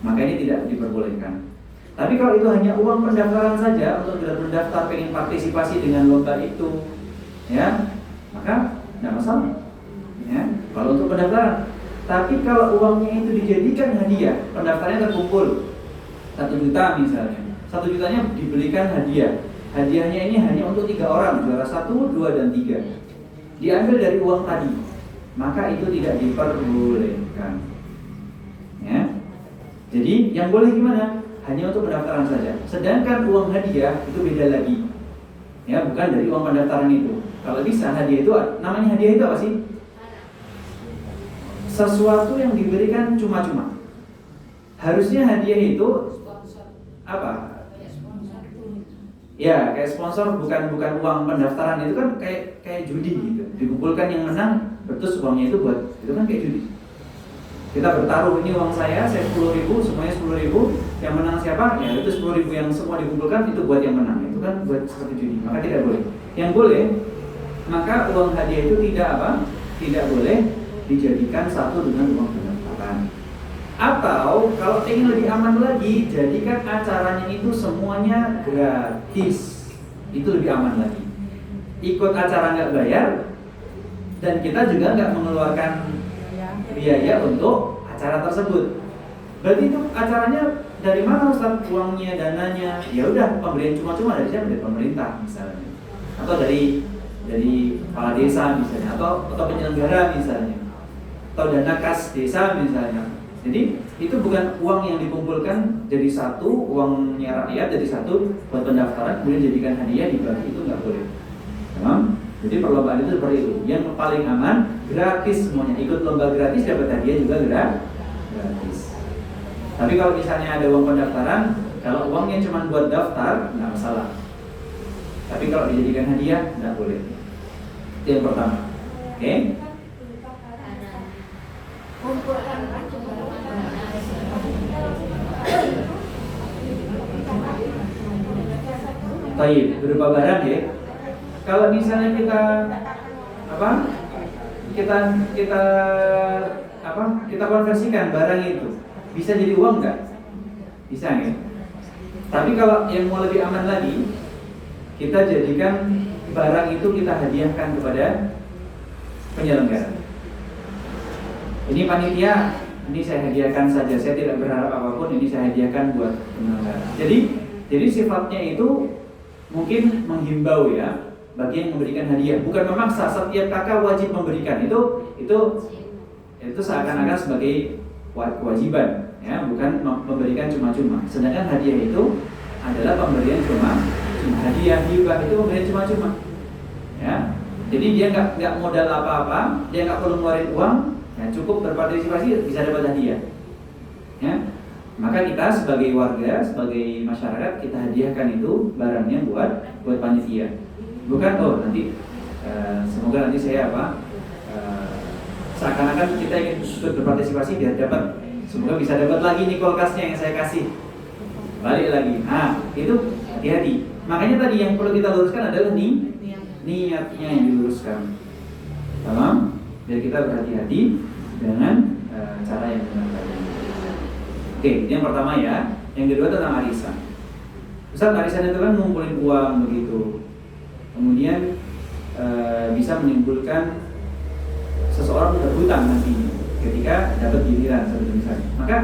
Maka ini tidak diperbolehkan. Tapi kalau itu hanya uang pendaftaran saja untuk mendaftar pengen partisipasi dengan lomba itu, ya, maka tidak masalah. Ya, kalau untuk pendaftaran. Tapi kalau uangnya itu dijadikan hadiah, pendaftarnya terkumpul 1 juta misalnya, 1 jutanya dibelikan hadiah. Hadiahnya ini hanya untuk 3 orang, juara 1, 2, dan 3. Diambil dari uang tadi, maka itu tidak diperbolehkan. Ya. Jadi yang boleh gimana? Hanya untuk pendaftaran saja. Sedangkan uang hadiah itu beda lagi. Ya, bukan dari uang pendaftaran itu. Kalau bisa hadiah itu, namanya hadiah itu apa sih? Sesuatu yang diberikan cuma-cuma. Harusnya hadiah itu apa? Ya, kayak sponsor bukan uang pendaftaran, itu kan kayak judi gitu. Dikumpulkan yang menang, terus uangnya itu buat, itu kan kayak judi. Kita bertaruh, ini uang saya 10.000, semuanya 10.000. Yang menang siapa? Ya itu 10.000 yang semua dikumpulkan itu buat yang menang. Itu kan buat seperti judi. Maka tidak boleh. Yang boleh, maka uang hadiah itu tidak apa? Tidak boleh dijadikan satu dengan uang pendaftaran. Atau kalau ingin lebih aman lagi, jadikan acaranya itu semuanya gratis. Itu lebih aman lagi. Ikut acara nggak bayar, dan kita juga nggak mengeluarkan biaya untuk acara tersebut. Berarti itu acaranya dari mana Ustaz? Uangnya, dananya? Ya udah, pemberian cuma-cuma dari siapa? Dari pemerintah misalnya, atau dari kepala desa misalnya, atau penyelenggara misalnya, atau dana kas desa misalnya. Jadi itu bukan uang yang dikumpulkan jadi satu, uangnya rakyat jadi satu buat pendaftaran kemudian jadikan hadiah dibagi, itu nggak boleh. Tamam? Jadi perlombaan itu seperti itu. Yang paling aman gratis semuanya. Ikut lomba gratis dapat hadiah juga gratis. Tapi kalau misalnya ada uang pendaftaran, kalau uangnya cuma buat daftar nggak masalah. Tapi kalau dijadikan hadiah nggak boleh. Itu yang pertama. Oke? Baik, berupa barang ya. Kalau misalnya kita konversikan barang itu, bisa jadi uang nggak? Bisa ya. Tapi kalau yang mau lebih aman lagi, kita jadikan barang itu kita hadiahkan kepada penyelenggara. Ini panitia, ini saya hadiahkan saja, saya tidak berharap apapun, ini saya hadiahkan buat penyelenggara. Jadi sifatnya itu mungkin menghimbau ya, bagi yang memberikan hadiah, bukan memaksa setiap kakak wajib memberikan. Itu seakan-akan sebagai kewajiban ya, bukan memberikan cuma-cuma. Sedangkan hadiah itu adalah pemberian cuma hadiah, hibah itu pemberian cuma-cuma ya. Jadi dia nggak modal apa-apa, dia nggak perlu ngeluarin uang, ya cukup berpartisipasi bisa dapat hadiah ya. Maka kita sebagai warga, sebagai masyarakat, kita hadiahkan itu barangnya buat panitia. Bukan nanti semoga nanti saya seakan-akan kita ingin ikut berpartisipasi biar dapat, semoga bisa dapat lagi nih kulkasnya yang saya kasih, balik lagi. Nah itu hati-hati. Makanya tadi yang perlu kita luruskan adalah niatnya yang diluruskan. Paham? Biar kita berhati-hati dengan cara yang benar tadi. Oke, itu yang pertama ya. Yang kedua tentang arisan. Ustaz, arisan itu kan ngumpulin uang begitu, kemudian bisa menimbulkan seseorang berhutang nantinya ketika dapat giliran seperti misalnya. Maka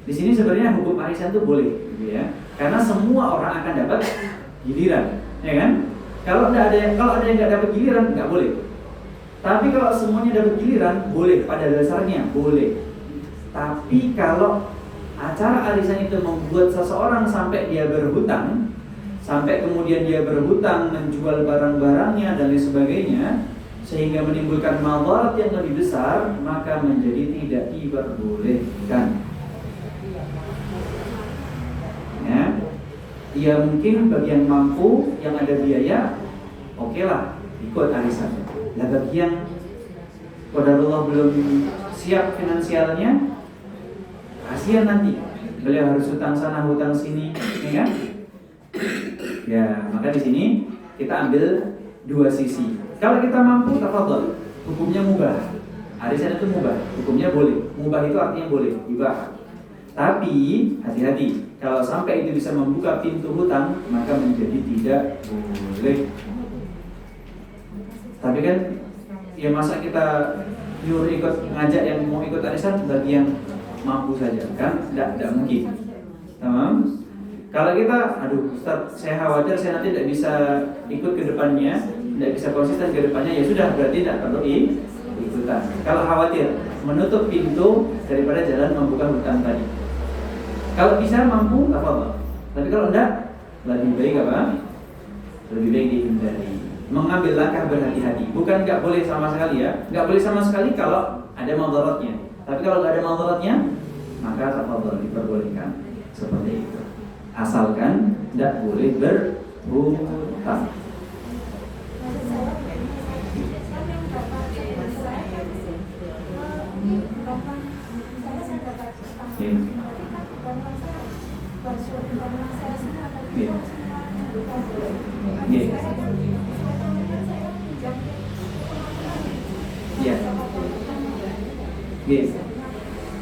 di sini sebenarnya hukum arisan itu boleh, gitu ya, karena semua orang akan dapat giliran, ya kan? Kalau ada yang nggak dapat giliran nggak boleh. Tapi kalau semuanya dapat giliran boleh, pada dasarnya boleh. Tapi kalau acara arisan itu membuat seseorang sampai dia berhutang, sampai kemudian dia berhutang menjual barang-barangnya dan lain sebagainya, sehingga menimbulkan madarat yang lebih besar, maka menjadi tidak diperbolehkan. Ya, ya mungkin bagi yang mampu, yang ada biaya, oke lah ikut arisan. Nah bagi yang qadarullah belum siap finansialnya, kasihan nanti beliau harus hutang sana hutang sini, ya kan? Ya, maka di sini kita ambil dua sisi. Kalau kita mampu, tafadhol, hukumnya mubah. Arisan itu mubah, hukumnya boleh. Mubah itu artinya boleh, ibah. Tapi hati-hati, kalau sampai itu bisa membuka pintu hutang, maka menjadi tidak boleh. Tapi kan, ya masa kita nyuruh ikut ngajak yang mau ikut arisan bagi yang mampu saja, kan? Tidak mungkin. Tamam? Kalau kita, Ustaz, saya khawatir saya nanti tidak bisa ikut ke depannya, tidak bisa konsisten ke depannya, ya sudah, berarti tidak perlu ikutan. Kalau khawatir, menutup pintu daripada jalan membuka hutang tadi. Kalau bisa mampu, apa-apa. Tapi kalau tidak, lebih baik apa? Lebih baik dihindari. Mengambil langkah berhati-hati. Bukan nggak boleh sama sekali ya, nggak boleh sama sekali kalau ada madaratnya. Tapi kalau nggak ada madaratnya, maka tafadhol diperbolehkan seperti itu. Asalkan tidak boleh hutang.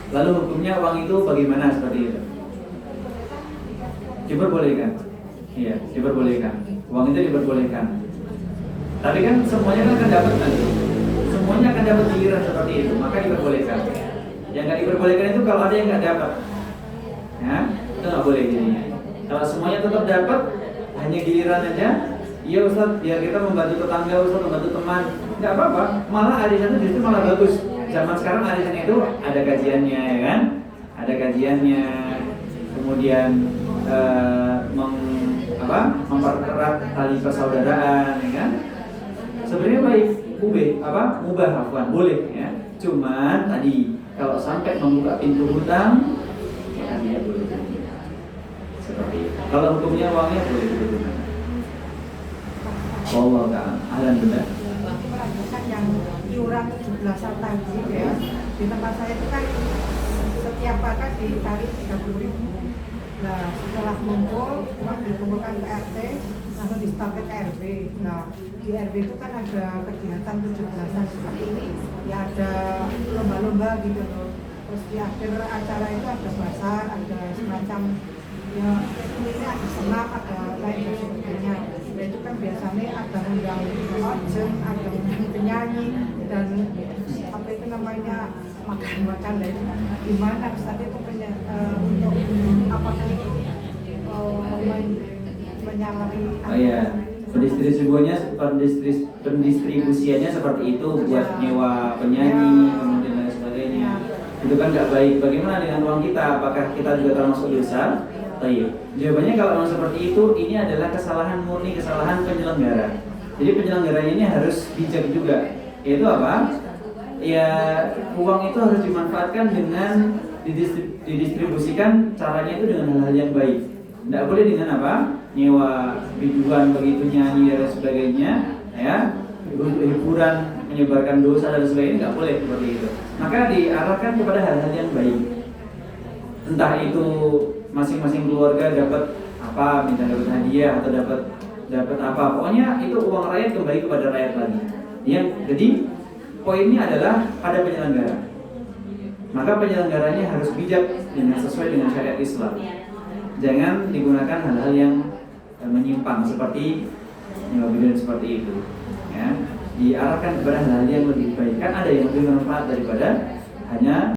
Lalu hukumnya uang itu bagaimana seperti itu? Diperbolehkan. Iya, diperbolehkan. Uang itu diperbolehkan. Tapi kan semuanya kan akan dapat nanti. Semuanya akan dapat giliran seperti itu, maka diperbolehkan. Yang nggak diperbolehkan itu kalau ada yang nggak dapat, ya itu nggak boleh jadinya. Kalau semuanya tetap dapat, hanya giliran aja. Iya Ustaz, biar kita membantu tetangga, Ustaz membantu teman, nggak apa-apa. Malah arisan itu justru malah bagus. Zaman sekarang arisan itu ada kajiannya, ya kan? Ada kajiannya, kemudian mempererat tali persaudaraan, ya kan? Sebenarnya baik, mubah afwan, boleh ya. Cuman tadi kalau sampai membuka pintu hutang, ya tidak boleh. Seperti itu. Kalau hukumnya uangnya boleh digunakan. Allah ta'ala, ahlan benda. Kan yang iuran 17-an tadi ya, di tempat saya itu kan setiap paket ditarik 30.000. Nah setelah ngumpul, uang dikumpulkan ke RT, langsung distafet ke RW. Nah di RW itu kan ada kegiatan 17-an seperti ini, ya ada lomba-lomba gitu loh. Terus di akhir acara itu ada basar, ada semacam ya ini ada senam, ada lain dan sebagainya. Nah itu kan biasanya ada undang ojek, ada undang penyanyi dan apa itu namanya makan-makan dan gimana saat itu untuk apakah itu menyalahi pendistribusiannya seperti itu buat nyewa penyanyi kemudian lain sebagainya. Itu kan nggak baik. Bagaimana dengan uang kita? Apakah kita juga termasuk dosa? Tayyib. Jawabannya kalau memang seperti itu, ini adalah kesalahan murni, kesalahan penyelenggara. Jadi penyelenggaranya ini harus bijak juga. Yaitu apa? Ya uang itu harus dimanfaatkan dengan didistribusikan, caranya itu dengan hal-hal yang baik. Tidak boleh dengan apa? Nyewa biduan begitu, nyanyi dan sebagainya, ya, hiburan, menyebarkan dosa dan sebagainya, nggak boleh seperti itu. Maka diarahkan kepada hal-hal yang baik. Entah itu masing-masing keluarga dapat apa, minta dapat hadiah atau dapat apa, pokoknya itu uang rakyat kembali kepada rakyat lagi. Ya, jadi poinnya adalah pada penyelenggara. Maka penyelenggaranya harus bijak dengan sesuai dengan syariat Islam. Jangan digunakan hal-hal yang menyimpang seperti nyewa seperti itu. Ya, diarahkan kepada hal-hal yang lebih baik. Kan ada yang lebih bermanfaat daripada hanya